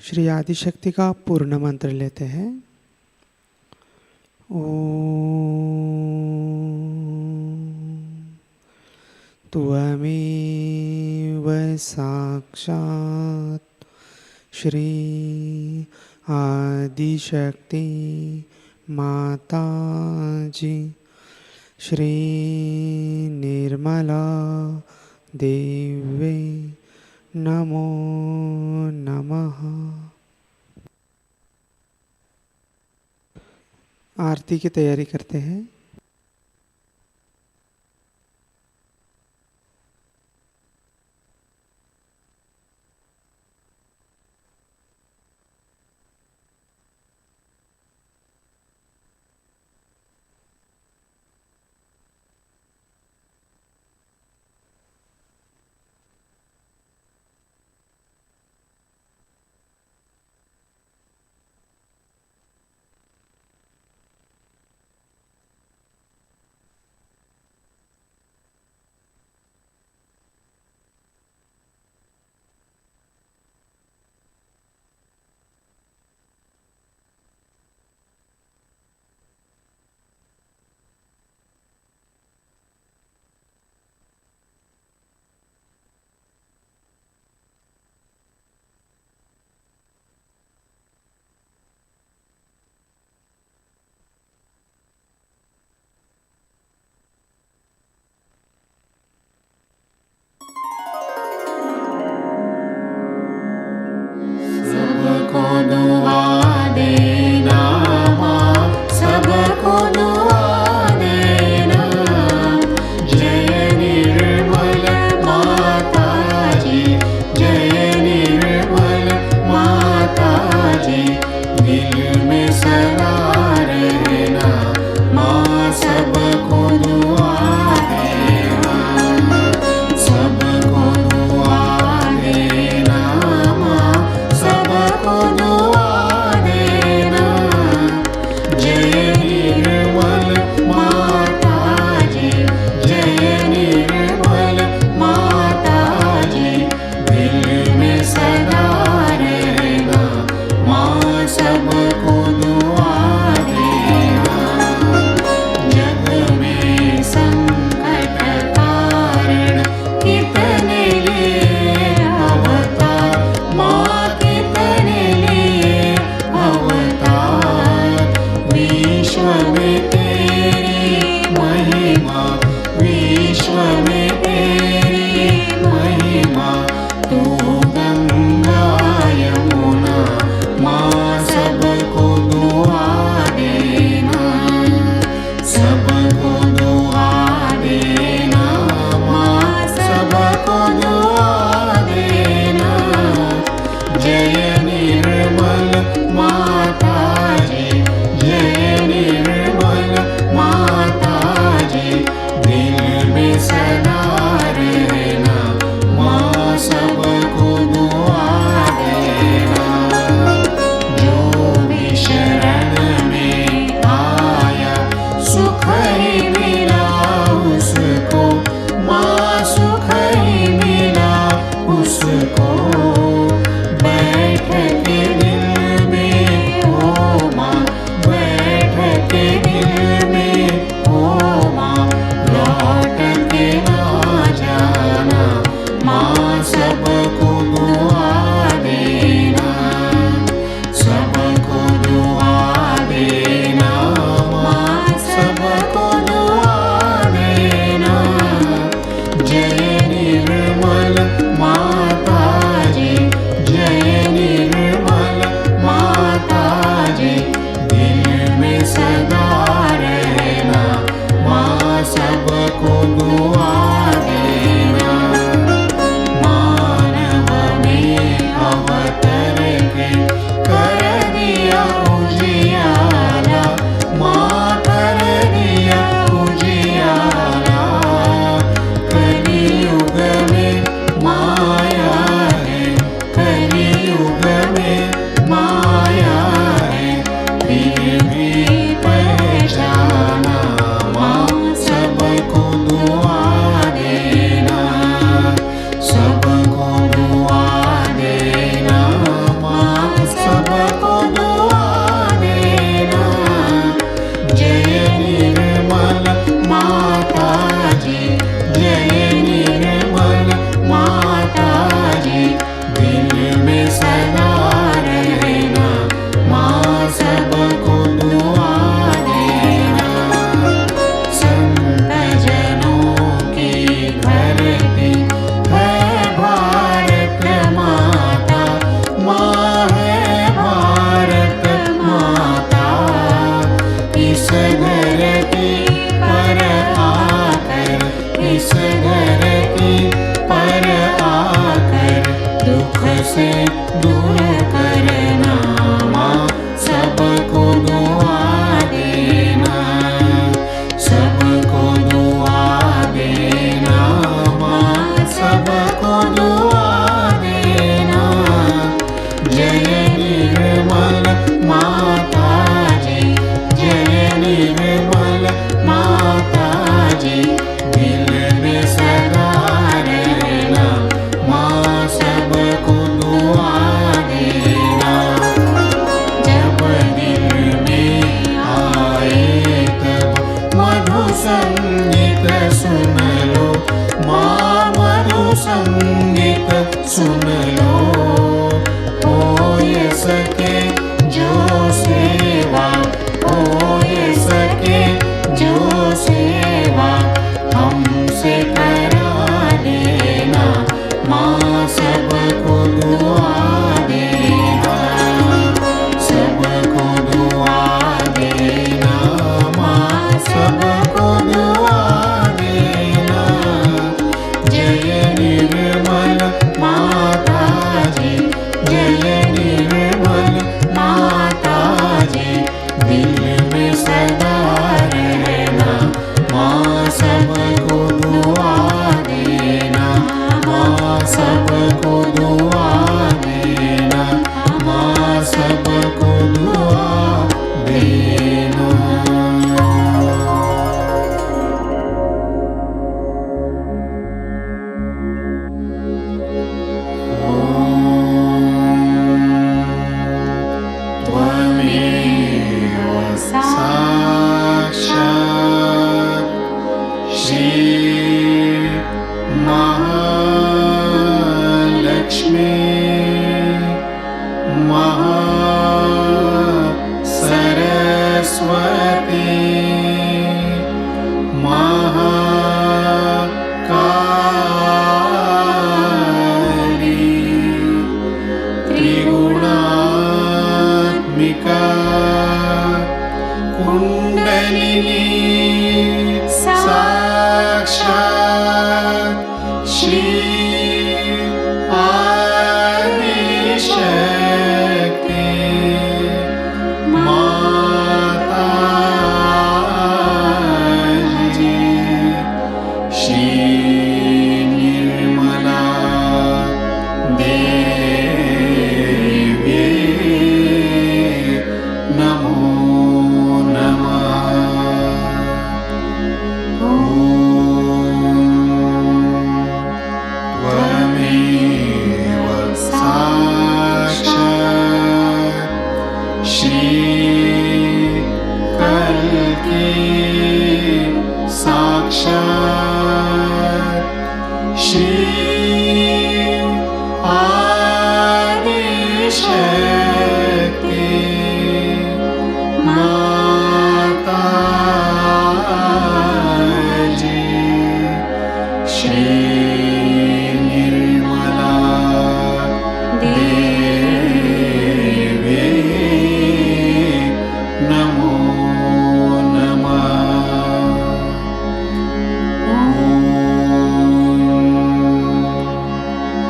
श्री आदिशक्ति का पूर्ण मंत्र लेते हैं। ओम त्वमेव साक्षात् श्री आदिशक्ति माताजी श्री निर्मला देवी नमो नमः। आरती की तैयारी करते हैं। सदा रहना, माँ सबको दुआ देना, माँ सबको दुआ देना, माँ सबको दुआ देना। त्वमेव साक्षात् श्री महालक्ष्मी महासरस्वती महाकाली त्रिगुणात्मिका कुण्डलिनी साक्षात् श्री आदिशक्ति माताजी श्री निर्मला देवी नमो नमः। त्वमेव साक्षात् श्री कल्की साक्षात् श्री आदिशक्ति माताजी श्री निर्मला देवी नमो नमः।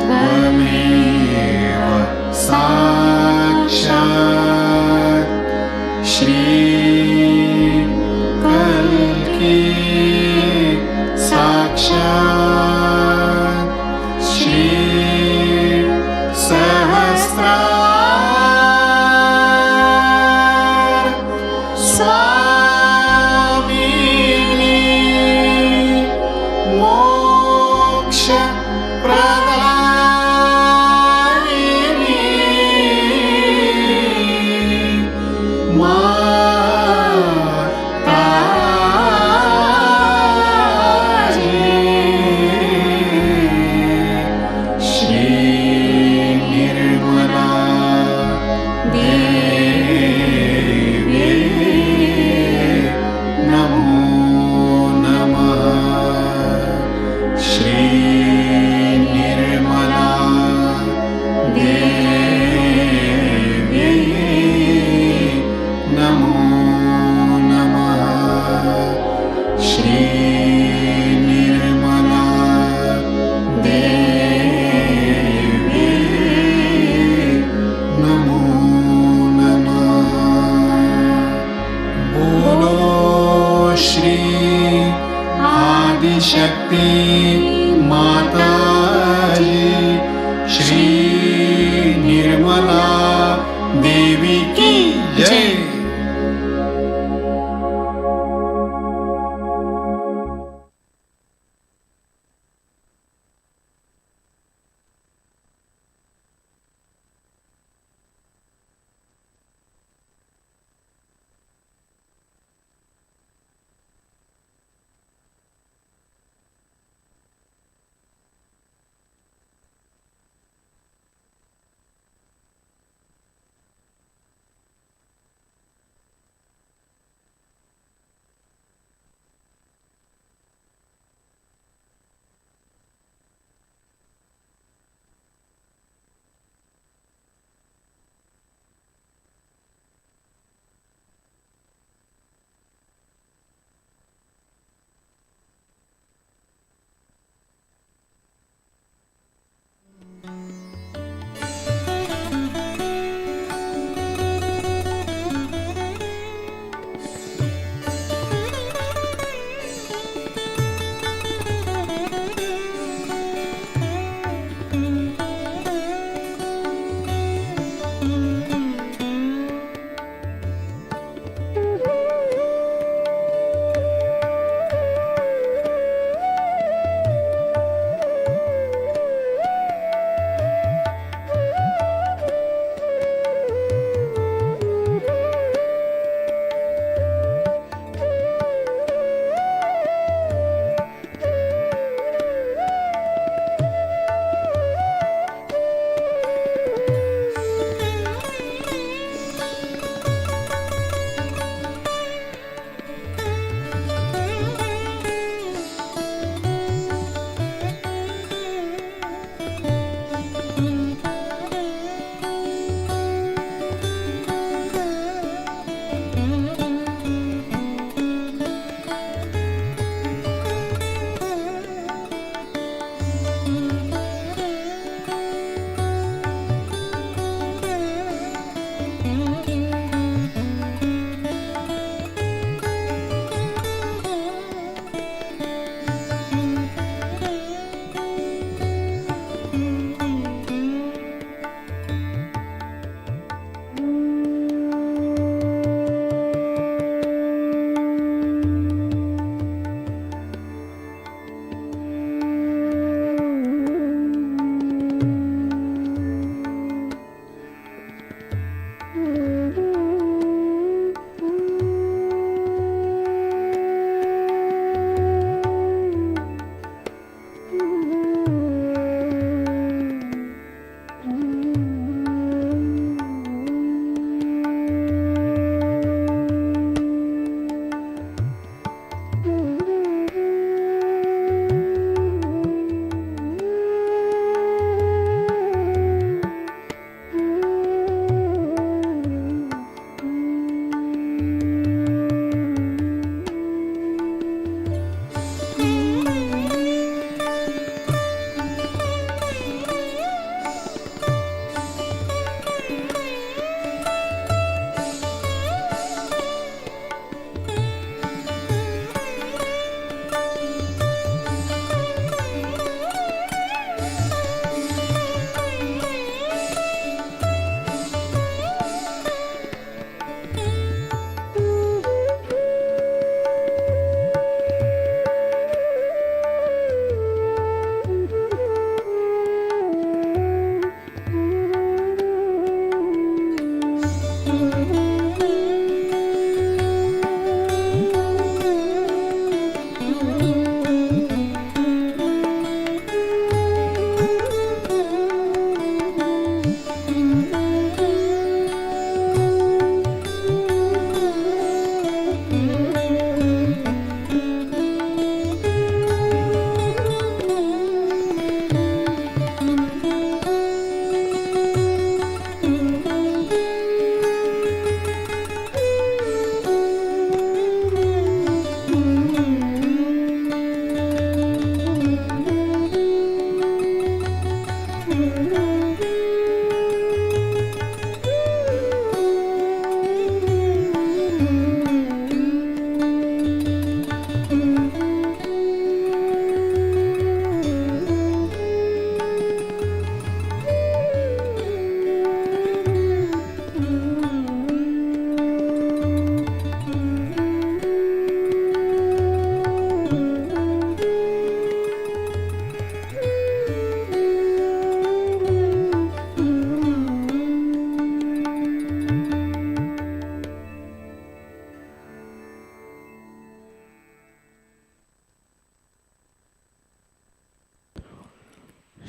त्वमेव साक्षात् श्री कल्की साक्षात् श्री सहस्रार स्वामिनी मोक्ष प्रदायिनी माताजी श्री निर्मला देवी नमो नमः। श्री निर्मला देवी नमो नमः। श्री निर्मला देवी नमो नमः। बोलो श्री आदिशक्ति माताजी श्री निर्मला देवी की जय।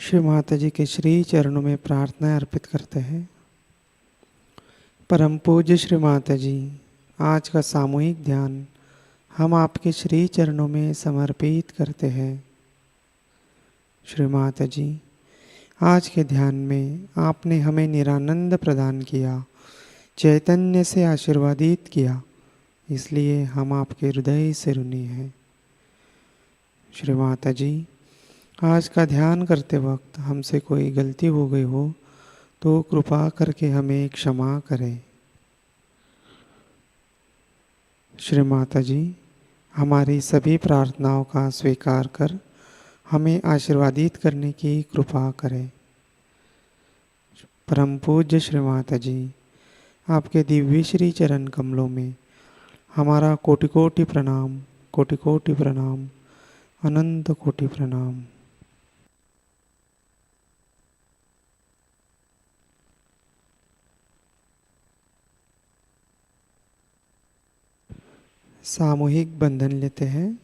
श्री माताजी के श्री चरणों में प्रार्थना अर्पित करते हैं। परम पूज्य श्री माताजी, आज का सामूहिक ध्यान हम आपके श्री चरणों में समर्पित करते हैं। श्री माताजी, आज के ध्यान में आपने हमें निरानंद प्रदान किया, चैतन्य से आशीर्वादित किया, इसलिए हम आपके हृदय से ऋणी हैं। श्री माताजी, आज का ध्यान करते वक्त हमसे कोई गलती हो गई हो तो कृपा करके हमें क्षमा करें। श्री माताजी, हमारी सभी प्रार्थनाओं का स्वीकार कर हमें आशीर्वादित करने की कृपा करें। परम पूज्य श्री माताजी, आपके दिव्य श्री चरण कमलों में हमारा कोटि कोटि प्रणाम, कोटि कोटि प्रणाम, अनंत कोटि प्रणाम। सामूहिक बंधन लेते हैं।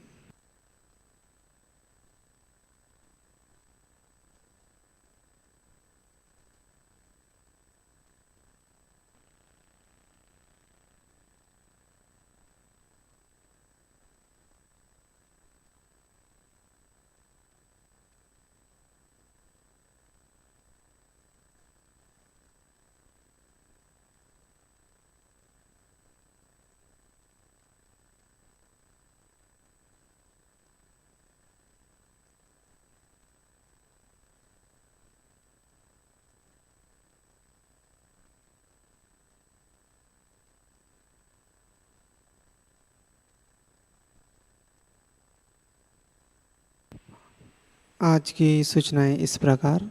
आज की सूचनाएं इस प्रकार।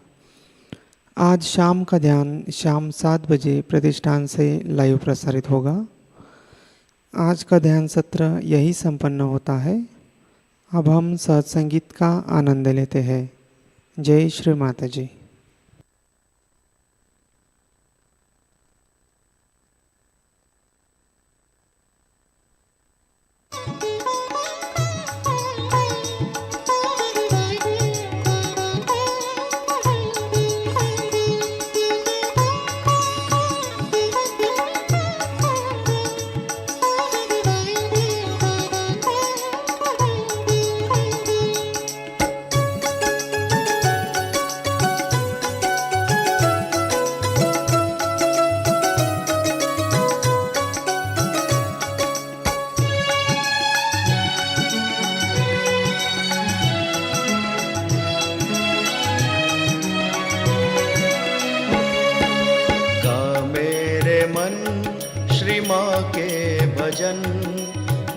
आज शाम का ध्यान शाम 7 बजे प्रतिष्ठान से लाइव प्रसारित होगा। आज का ध्यान सत्र यही संपन्न होता है। अब हम सत्संगीत का आनंद लेते हैं। जय श्री माताजी।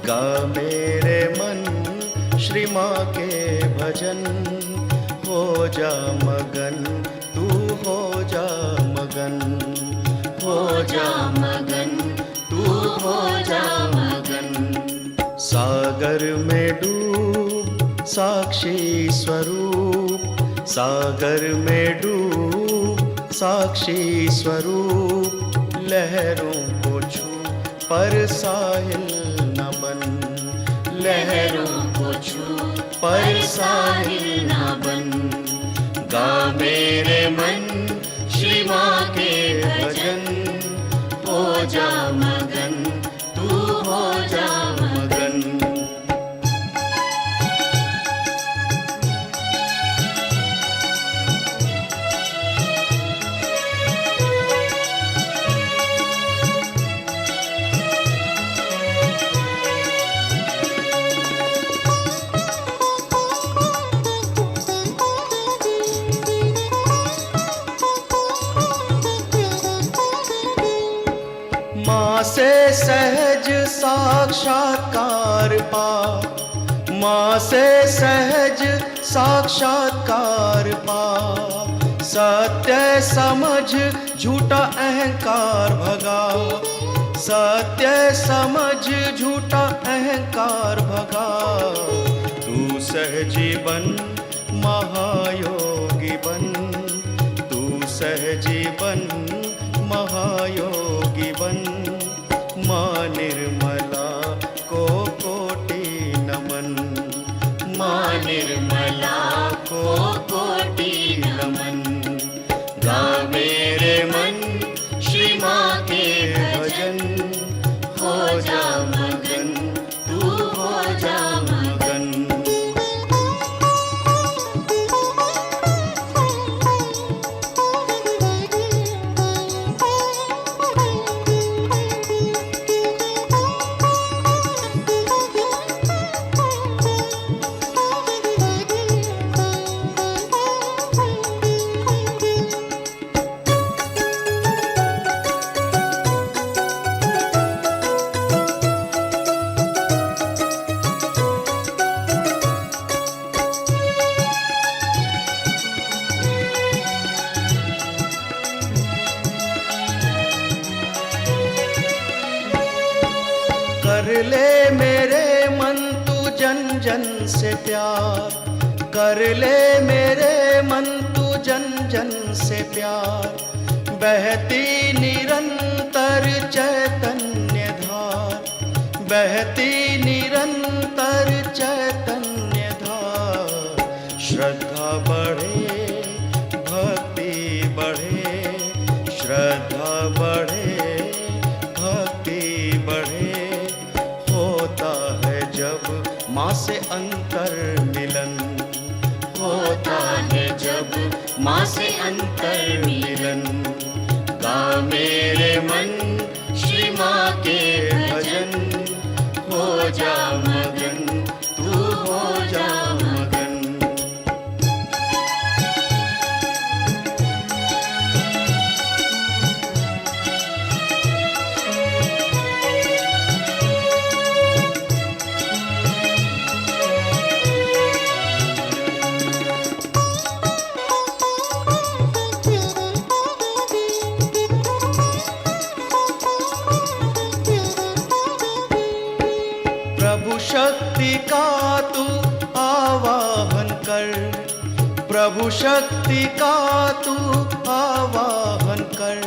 गा मेरे मन श्री माँ के भजन, हो जा मगन तू हो जा मगन, हो जा मगन तू हो जा मगन। सागर में डूब साक्षी स्वरूप, सागर में डूब साक्षी स्वरूप, लहरों को छू पर साहिल न बन, लहरों को छू पर साहिल न बन। गा मेरे मन श्री माँ के भजन, हो जा मगन तू हो जा मगन। माँ से सहज साक्षात्कार पा, माँ से सहज साक्षात्कार पा। सत्य समझ झूठा अहंकार भगा, सत्य समझ झूठा अहंकार भगा। तू सहजी बन महायोगी बन, तू सहजी बन महायोगी बन। माँ निर्मला को कोटि नमन, माँ निर्मला को कोटि नमन। कर ले मेरे मन तू जन जन से प्यार, कर ले मेरे मन तू जन जन से प्यार। बहती निरंतर चैतन्य धार, बहती निरंतर चैतन्य धार। श्रद्धा बढ़े भक्ति बढ़े, श्रद्धा बढ़े भक्ति बढ़े। होता है जब माँ से अंतर मिलन, होता है जब माँ से अंतर मिलन। गा मेरे मन श्री माँ के भजन, हो जा मगन तू हो जा मगन। शक्ति का तू आवाहन कर, प्रभु शक्ति का तू आवाहन कर।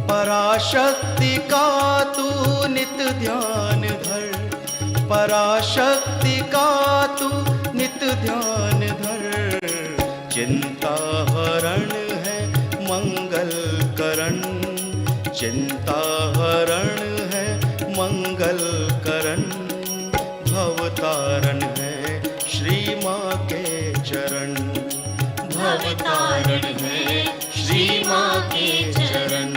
पराशक्ति का तू नित ध्यान धर, पराशक्ति का तू नित ध्यान धर। चिंता हरण है मंगल करण, चिंता हरण है मंगल करण। भवतारण है श्री माँ के चरण, भवतारण है श्री माँ के चरण।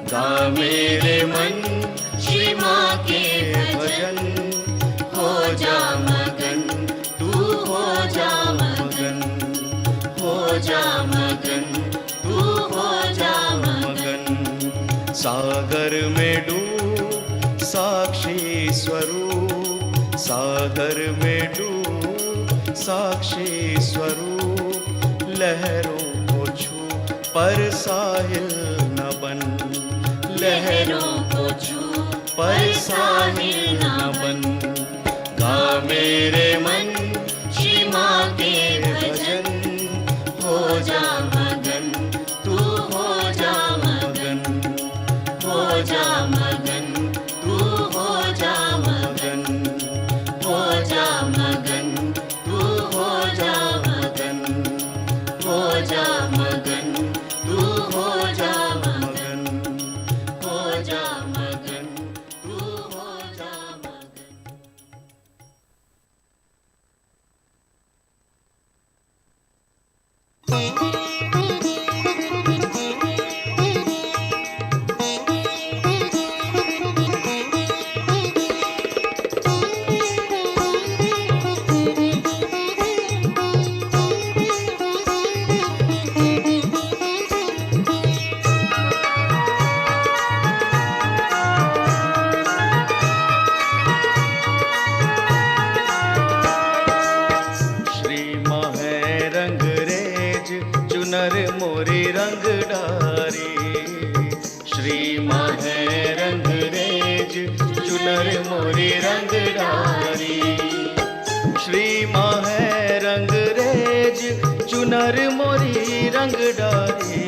गा मेरे मन श्री माँ के भजन, हो जा मगन तू हो जा मगन, हो जा मगन तू हो जा मगन। सागर में डूब साक्षी स्वरूप, सागर में डूब साक्षी स्वरूप। लहरों को छू पर साहिल न बन, लहरों को छू पर साहिल न बन। गा मेरे मन श्री माँ के भजन, हो जा मगन तू हो जा मगन, हो जा मगन तू हो जा मगन, हो जा मगन तू हो जा मगन, हो जा मगन तू हो जा मगन, हो जा मगन तू हो जा मगन। चुनर मोरी रंग डारी, श्री माँ है रंग रेज चुनर मोरी रंग डारी। श्री माँ है रंग रेज चुनर मोरी रंग डारी।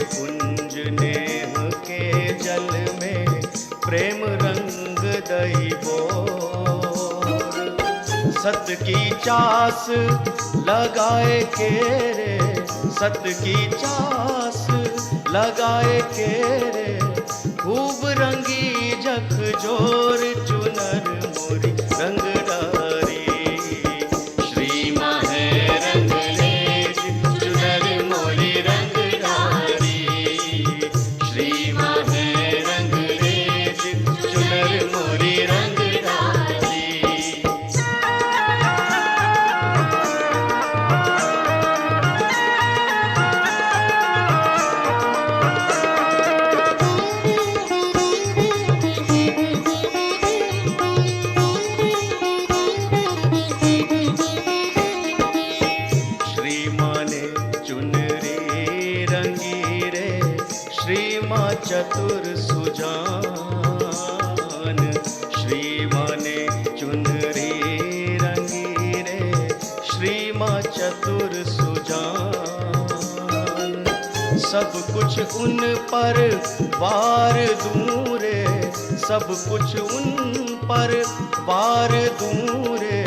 कुंज नेह के जल में प्रेम रंग दई बोर। सत की चास लगाए के रे, सत की चास लगाए के रे, खूब रंगी जख जोर चुनर मोरी रंग डारी। श्री माँ है रंग रेज चुनर मोरी रंग डारी। श्री माँ है रंग रेज चुनर मोरी रंग डारी। चतुर सुजान, श्री माँ ने चुनरी रंगी रे, श्री माँ चतुर सुजान। सब कुछ उन पर वार दूं रे, सब कुछ उन पर वार दूं रे,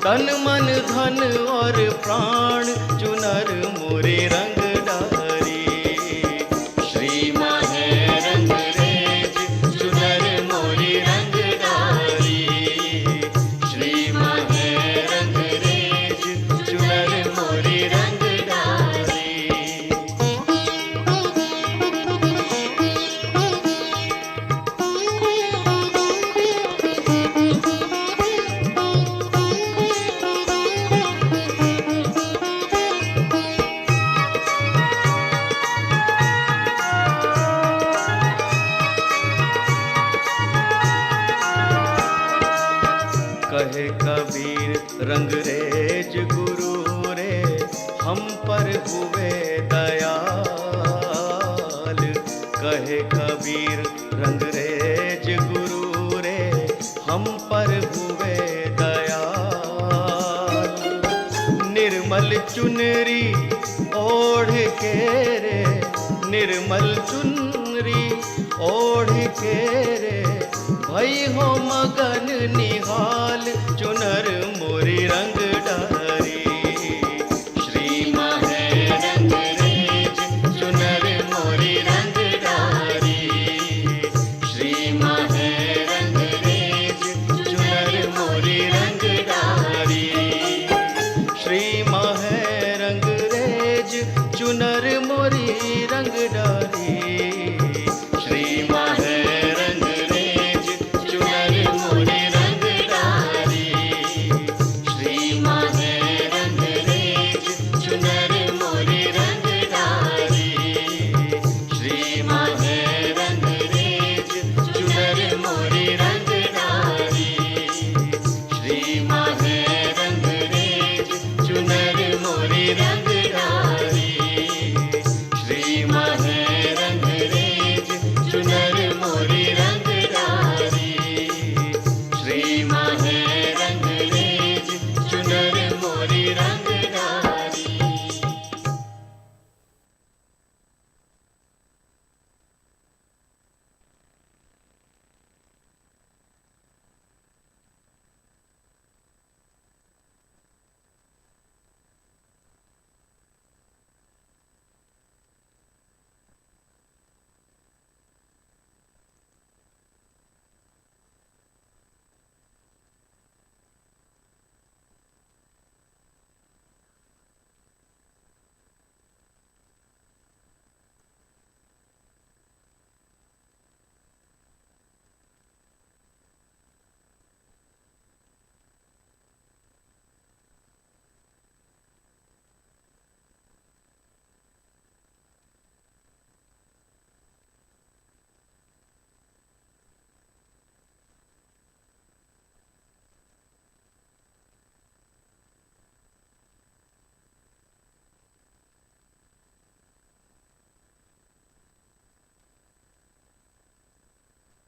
तन मन धन और प्राण चुनर मोरे रंग डारी। श्री माँ है रंग रेज चुनर मोरी रंग डारी। श्री माँ है रंग रेज चुनर मोरी रंग डारी। कहे कबीर रंग रेज गुरु रे, हम पर हुए दयाल। कहे कबीर रंग रेज गुरु रे, हम पर हुए दयाल। निर्मल चुनरी ओढ़ के रे, निर्मल चुनरी ओढ़ के रे, भई हो मगन निहाल चुनर मोरी रंग डारी। श्री माँ है रंग रेज चुनर मोरी रंग डारी। श्री माँ है रंग रेज चुनर मोरी रंग डारी। श्री माँ है रंग रेज चुनर मोरी रंग डारी।